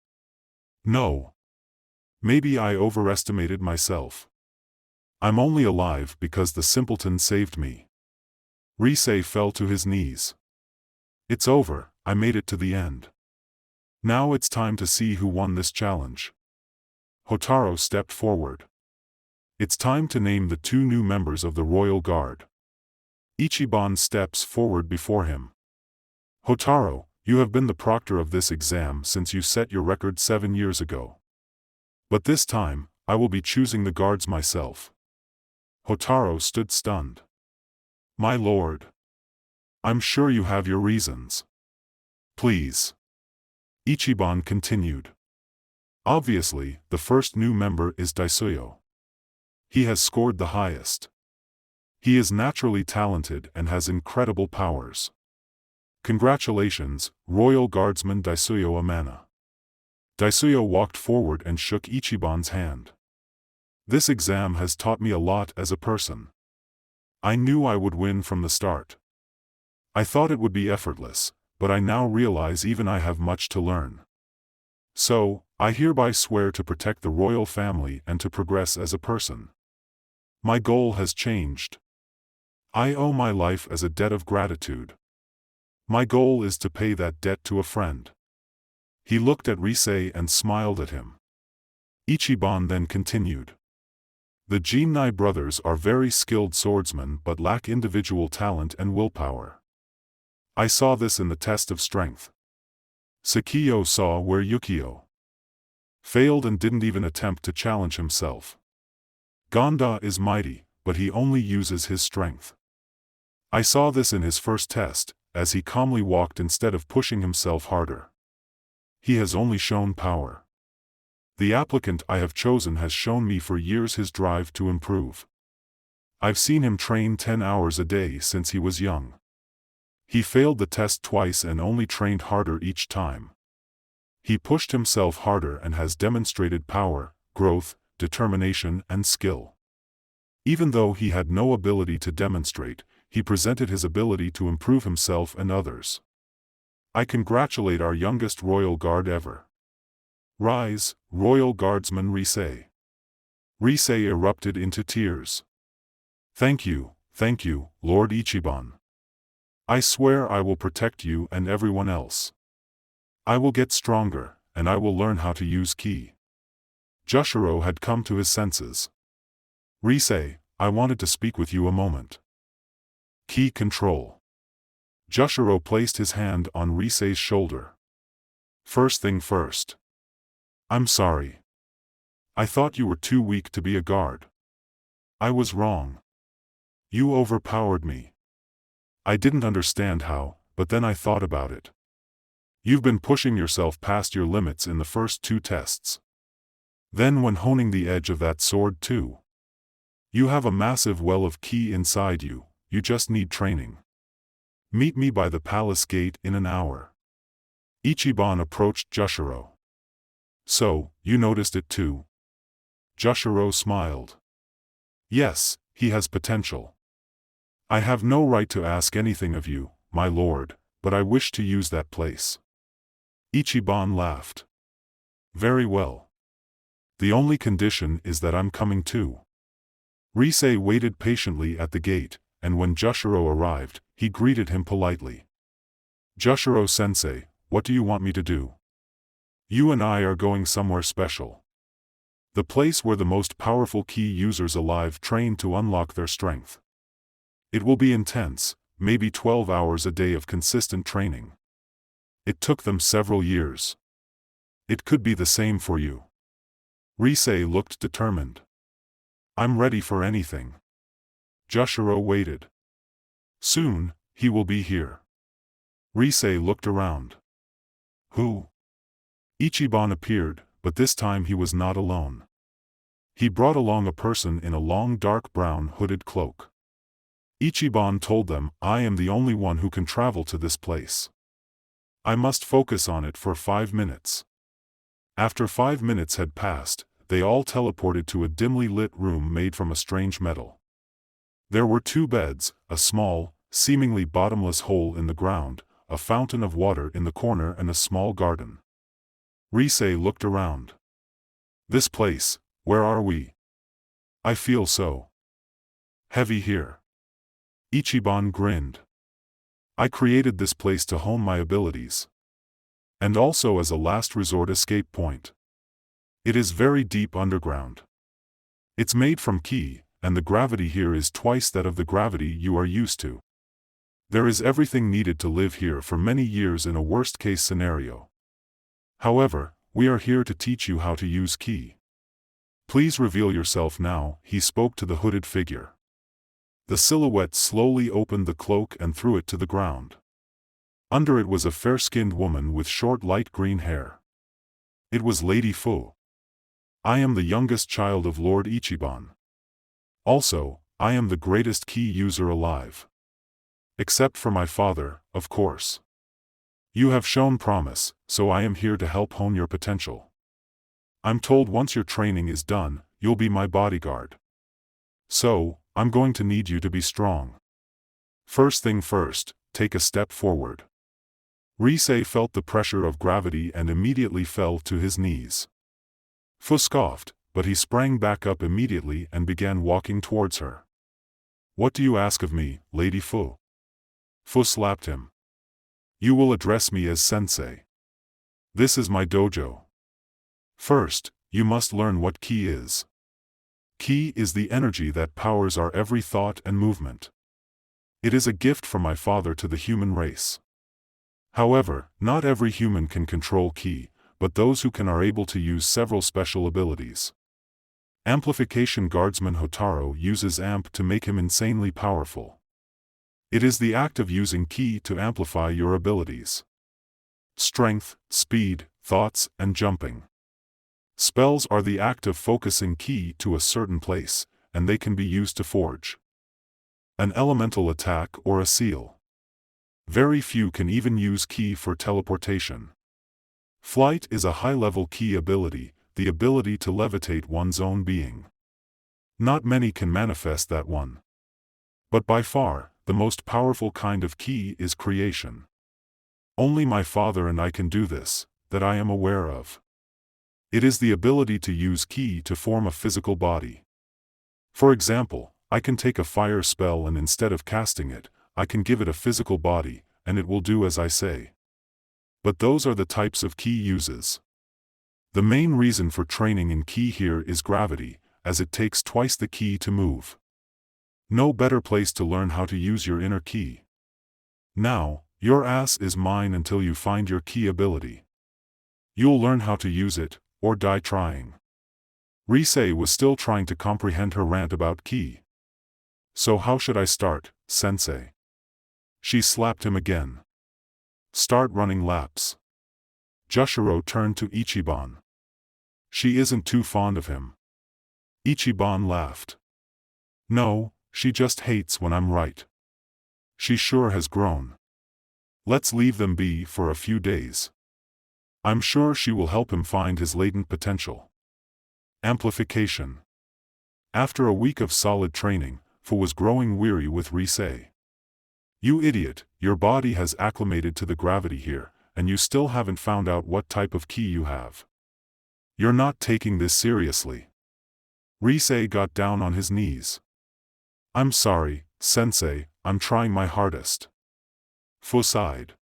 No. Maybe I overestimated myself. I'm only alive because the simpleton saved me." Risei fell to his knees. "It's over, I made it to the end. Now it's time to see who won this challenge." Hotaro stepped forward. "It's time to name the 2 new members of the Royal Guard." Ichiban steps forward before him. "Hotaro, you have been the proctor of this exam since you set your record 7 years ago. But this time, I will be choosing the guards myself." Hotaro stood stunned. "My lord. I'm sure you have your reasons. Please." Ichiban continued. "Obviously, the first new member is Daisuyo. He has scored the highest. He is naturally talented and has incredible powers. Congratulations, Royal Guardsman Daisuyo Amana." Daisuyo walked forward and shook Ichiban's hand. "This exam has taught me a lot as a person. I knew I would win from the start. I thought it would be effortless, but I now realize even I have much to learn. So, I hereby swear to protect the royal family and to progress as a person. My goal has changed. I owe my life as a debt of gratitude. My goal is to pay that debt to a friend." He looked at Risei and smiled at him. Ichiban then continued. "The Jinai brothers are very skilled swordsmen but lack individual talent and willpower. I saw this in the test of strength. Sakiyo saw where Yukio failed and didn't even attempt to challenge himself. Ganda is mighty, but he only uses his strength. I saw this in his first test, as he calmly walked instead of pushing himself harder. He has only shown power. The applicant I have chosen has shown me for years his drive to improve. I've seen him train 10 hours a day since he was young. He failed the test twice and only trained harder each time. He pushed himself harder and has demonstrated power, growth, determination and skill. Even though he had no ability to demonstrate, he presented his ability to improve himself and others. I congratulate our youngest royal guard ever. Rise, Royal Guardsman Risei." Risei erupted into tears. Thank you, Lord Ichiban. I swear I will protect you and everyone else. I will get stronger, and I will learn how to use ki." Jushiro had come to his senses. "Risei, I wanted to speak with you a moment." Ki control. Jushiro placed his hand on Risei's shoulder. "First thing first. I'm sorry. I thought you were too weak to be a guard. I was wrong. You overpowered me. I didn't understand how, but then I thought about it. You've been pushing yourself past your limits in the first 2 tests. Then when honing the edge of that sword too. You have a massive well of ki inside you, you just need training. Meet me by the palace gate in an hour. Ichiban approached Jushiro. So, you noticed it too? Jushiro smiled. Yes, he has potential. I have no right to ask anything of you, my lord, but I wish to use that place. Ichiban laughed. Very well. The only condition is that I'm coming too. Risei waited patiently at the gate, and when Jushiro arrived, he greeted him politely. Jushiro-sensei, what do you want me to do? You and I are going somewhere special. The place where the most powerful ki users alive train to unlock their strength. It will be intense, maybe 12 hours a day of consistent training. It took them several years. It could be the same for you. Risei looked determined. I'm ready for anything. Jushiro waited. Soon, he will be here. Risei looked around. Who? Ichiban appeared, but this time he was not alone. He brought along a person in a long dark brown hooded cloak. Ichiban told them, I am the only one who can travel to this place. I must focus on it for 5 minutes. After 5 minutes had passed, they all teleported to a dimly lit room made from a strange metal. There were 2 beds, a small, seemingly bottomless hole in the ground, a fountain of water in the corner and a small garden. Risei looked around. This place, where are we? I feel so heavy here. Ichiban grinned. I created this place to hone my abilities. And also as a last resort escape point. It is very deep underground. It's made from ki, and the gravity here is twice that of the gravity you are used to. There is everything needed to live here for many years in a worst-case scenario. However, we are here to teach you how to use ki. Please reveal yourself now, he spoke to the hooded figure. The silhouette slowly opened the cloak and threw it to the ground. Under it was a fair-skinned woman with short light green hair. It was Lady Fu. I am the youngest child of Lord Ichiban. Also, I am the greatest ki user alive. Except for my father, of course. You have shown promise, so I am here to help hone your potential. I'm told once your training is done, you'll be my bodyguard. So, I'm going to need you to be strong. First thing first, take a step forward. Risei felt the pressure of gravity and immediately fell to his knees. Fu scoffed, but he sprang back up immediately and began walking towards her. What do you ask of me, Lady Fu? Fu slapped him. You will address me as sensei. This is my dojo. First, you must learn what ki is. Ki is the energy that powers our every thought and movement. It is a gift from my father to the human race. However, not every human can control ki, but those who can are able to use several special abilities. Amplification Guardsman Hotaro uses amp to make him insanely powerful. It is the act of using ki to amplify your abilities. Strength, speed, thoughts, and jumping. Spells are the act of focusing ki to a certain place, and they can be used to forge an elemental attack or a seal. Very few can even use ki for teleportation. Flight is a high-level ki ability, the ability to levitate one's own being. Not many can manifest that one. But by far, the most powerful kind of ki is creation. Only my father and I can do this, that I am aware of. It is the ability to use ki to form a physical body. For example, I can take a fire spell and instead of casting it, I can give it a physical body, and it will do as I say. But those are the types of ki uses. The main reason for training in ki here is gravity, as it takes twice the ki to move. No better place to learn how to use your inner ki. Now, your ass is mine until you find your ki ability. You'll learn how to use it, or die trying. Risei was still trying to comprehend her rant about ki. So how should I start, sensei? She slapped him again. Start running laps. Jushiro turned to Ichiban. She isn't too fond of him. Ichiban laughed. No, she just hates when I'm right. She sure has grown. Let's leave them be for a few days. I'm sure she will help him find his latent potential. Amplification. After a week of solid training, Fu was growing weary with Risei. You idiot, your body has acclimated to the gravity here, and you still haven't found out what type of ki you have. You're not taking this seriously. Risei got down on his knees. I'm sorry, sensei, I'm trying my hardest. Fu sighed.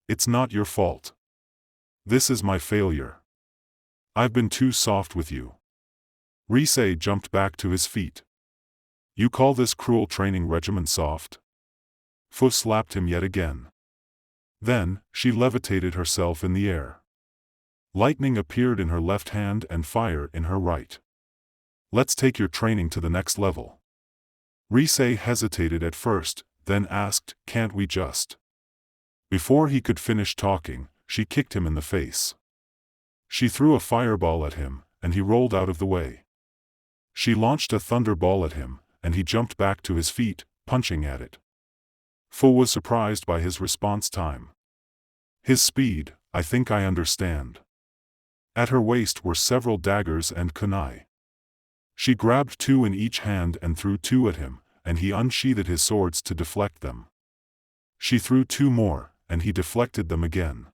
It's not your fault. This is my failure. I've been too soft with you. Risei jumped back to his feet. You call this cruel training regimen soft? Fu slapped him yet again. Then, she levitated herself in the air. Lightning appeared in her left hand and fire in her right. Let's take your training to the next level. Risei hesitated at first, then asked, can't we just? Before he could finish talking, she kicked him in the face. She threw a fireball at him, and he rolled out of the way. She launched a thunderball at him, and he jumped back to his feet, punching at it. Fu was surprised by his response time. His speed, I think I understand. At her waist were several daggers and kunai. She grabbed 2 in each hand and threw 2 at him, and he unsheathed his swords to deflect them. She threw 2 more, and he deflected them again.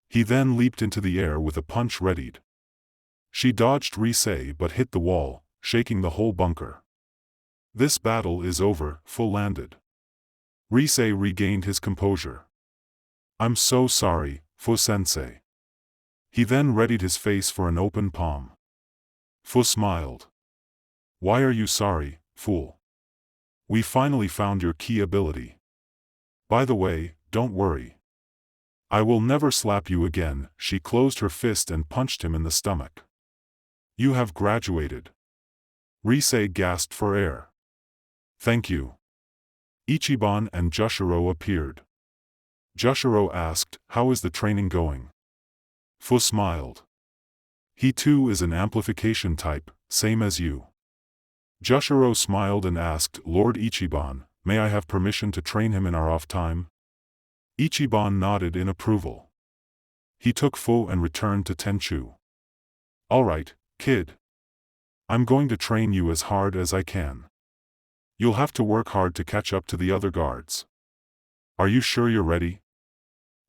He then leaped into the air with a punch readied. She dodged Risei but hit the wall, shaking the whole bunker. This battle is over, Fu landed. Risei regained his composure. I'm so sorry, Fu-sensei. He then readied his face for an open palm. Fu smiled. Why are you sorry, fool? We finally found your key ability. By the way, don't worry. I will never slap you again. She closed her fist and punched him in the stomach. You have graduated. Risei gasped for air. Thank you. Ichiban and Jushiro appeared. Jushiro asked, how is the training going? Fu smiled. He too is an amplification type, same as you. Jushiro smiled and asked, Lord Ichiban, may I have permission to train him in our off time? Ichiban nodded in approval. He took Fu and returned to Tenchu. Alright, kid. I'm going to train you as hard as I can. You'll have to work hard to catch up to the other guards. Are you sure you're ready?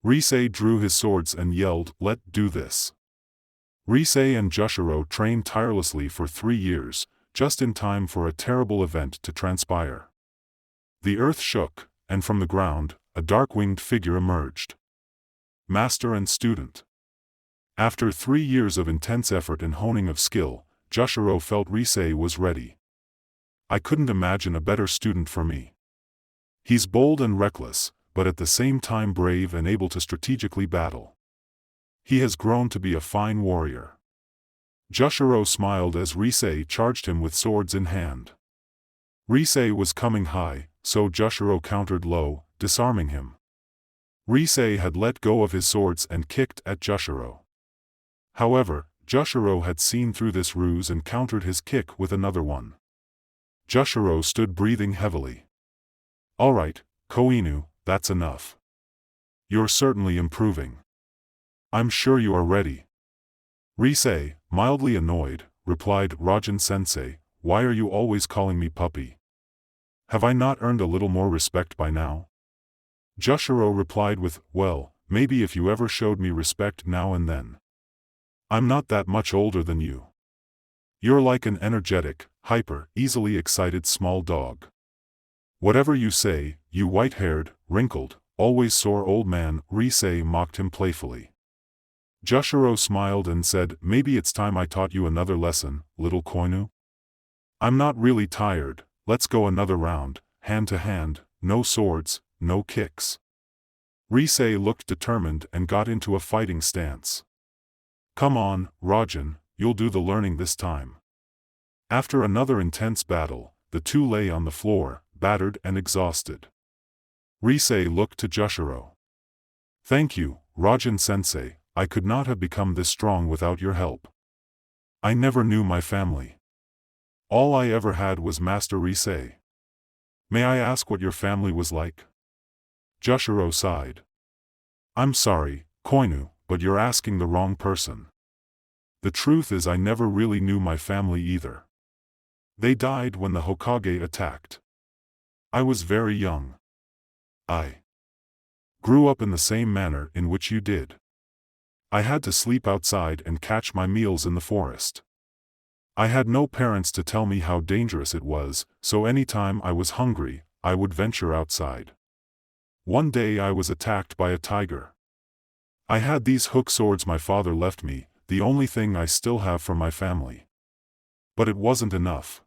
Risei drew his swords and yelled, let's do this. Risei and Jushiro trained tirelessly for 3 years, just in time for a terrible event to transpire. The earth shook, and from the ground, a dark-winged figure emerged. Master and student. After 3 years of intense effort and honing of skill, Jushiro felt Risei was ready. I couldn't imagine a better student for me. He's bold and reckless, but at the same time brave and able to strategically battle. He has grown to be a fine warrior. Jushiro smiled as Risei charged him with swords in hand. Risei was coming high, so Jushiro countered low, disarming him. Risei had let go of his swords and kicked at Jushiro. However, Jushiro had seen through this ruse and countered his kick with another one. Jushiro stood breathing heavily. Alright, Koinu, that's enough. You're certainly improving. I'm sure you are ready. Risei, mildly annoyed, replied, Rajan-sensei, why are you always calling me puppy? Have I not earned a little more respect by now? Jushiro replied with, well, maybe if you ever showed me respect now and then. I'm not that much older than you. You're like an energetic, hyper, easily excited small dog. Whatever you say, you white-haired, wrinkled, always sore old man, Risei mocked him playfully. Jushiro smiled and said, maybe it's time I taught you another lesson, little Koinu. I'm not really tired, let's go another round, hand to hand, no swords, no kicks. Risei looked determined and got into a fighting stance. Come on, Rajan, you'll do the learning this time. After another intense battle, the two lay on the floor, battered and exhausted. Risei looked to Jushiro. Thank you, Rajan-sensei, I could not have become this strong without your help. I never knew my family. All I ever had was Master Rise. May I ask what your family was like? Jushiro sighed. I'm sorry, Koinu, but you're asking the wrong person. The truth is I never really knew my family either. They died when the Hokage attacked. I was very young. I grew up in the same manner in which you did. I had to sleep outside and catch my meals in the forest. I had no parents to tell me how dangerous it was, so anytime I was hungry, I would venture outside. One day I was attacked by a tiger. I had these hook swords my father left me, the only thing I still have from my family. But it wasn't enough.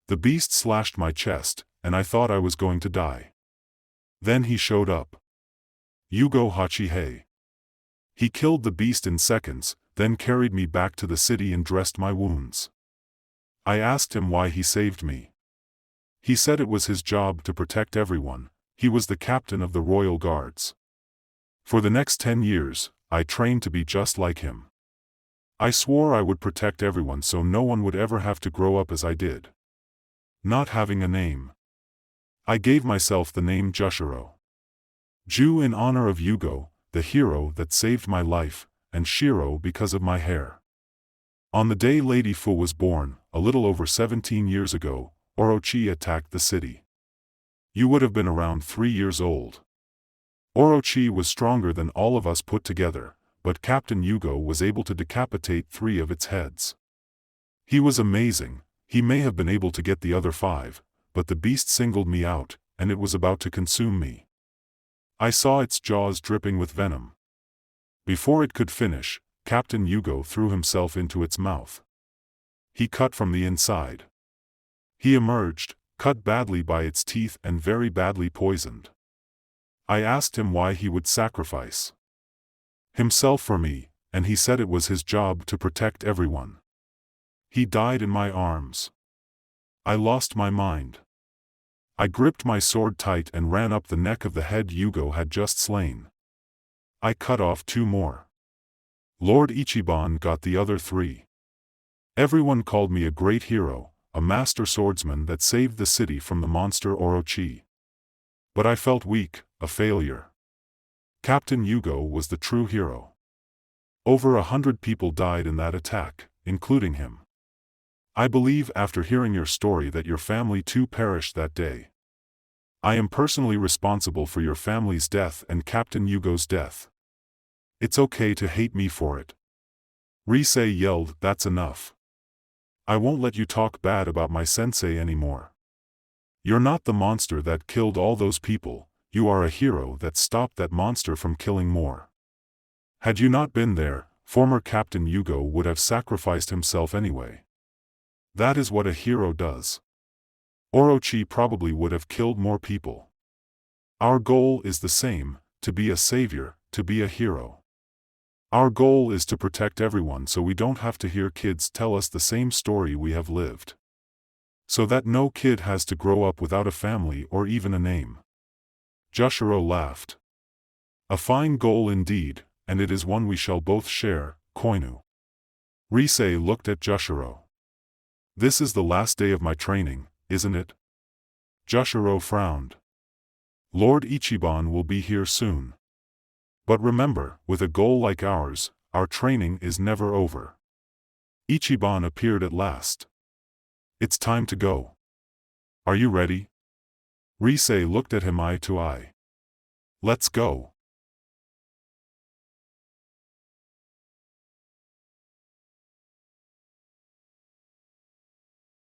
The beast slashed my chest, and I thought I was going to die. Then he showed up. Yugo Hachihei. He killed the beast in seconds, then carried me back to the city and dressed my wounds. I asked him why he saved me. He said it was his job to protect everyone. He was the captain of the royal guards. For the next 10 years, I trained to be just like him. I swore I would protect everyone so no one would ever have to grow up as I did. Not having a name. I gave myself the name Jushiro. Ju in honor of Yugo, the hero that saved my life, and Shiro because of my hair. On the day Lady Fu was born, a little over 17 years ago, Orochi attacked the city. You would have been around 3 years old. Orochi was stronger than all of us put together, but Captain Yugo was able to decapitate 3 of its heads. He was amazing. He may have been able to get the other 5, but the beast singled me out, and it was about to consume me. I saw its jaws dripping with venom. Before it could finish, Captain Yugo threw himself into its mouth. He cut from the inside. He emerged, cut badly by its teeth and very badly poisoned. I asked him why he would sacrifice himself for me, and he said it was his job to protect everyone. He died in my arms. I lost my mind. I gripped my sword tight and ran up the neck of the head Yugo had just slain. I cut off 2 more. Lord Ichiban got the other 3. Everyone called me a great hero, a master swordsman that saved the city from the monster Orochi. But I felt weak, a failure. Captain Yugo was the true hero. Over 100 people died in that attack, including him. I believe after hearing your story that your family too perished that day. I am personally responsible for your family's death and Captain Yugo's death. It's okay to hate me for it. Rise yelled, that's enough. I won't let you talk bad about my sensei anymore. You're not the monster that killed all those people, you are a hero that stopped that monster from killing more. Had you not been there, former Captain Yugo would have sacrificed himself anyway. That is what a hero does. Orochi probably would have killed more people. Our goal is the same, to be a savior, to be a hero. Our goal is to protect everyone so we don't have to hear kids tell us the same story we have lived. So that no kid has to grow up without a family or even a name. Jushiro laughed. A fine goal indeed, and it is one we shall both share, Koinu. Rise looked at Jushiro. This is the last day of my training, isn't it? Jushiro frowned. Lord Ichiban will be here soon. But remember, with a goal like ours, our training is never over. Ichiban appeared at last. It's time to go. Are you ready? Rise looked at him eye to eye. Let's go.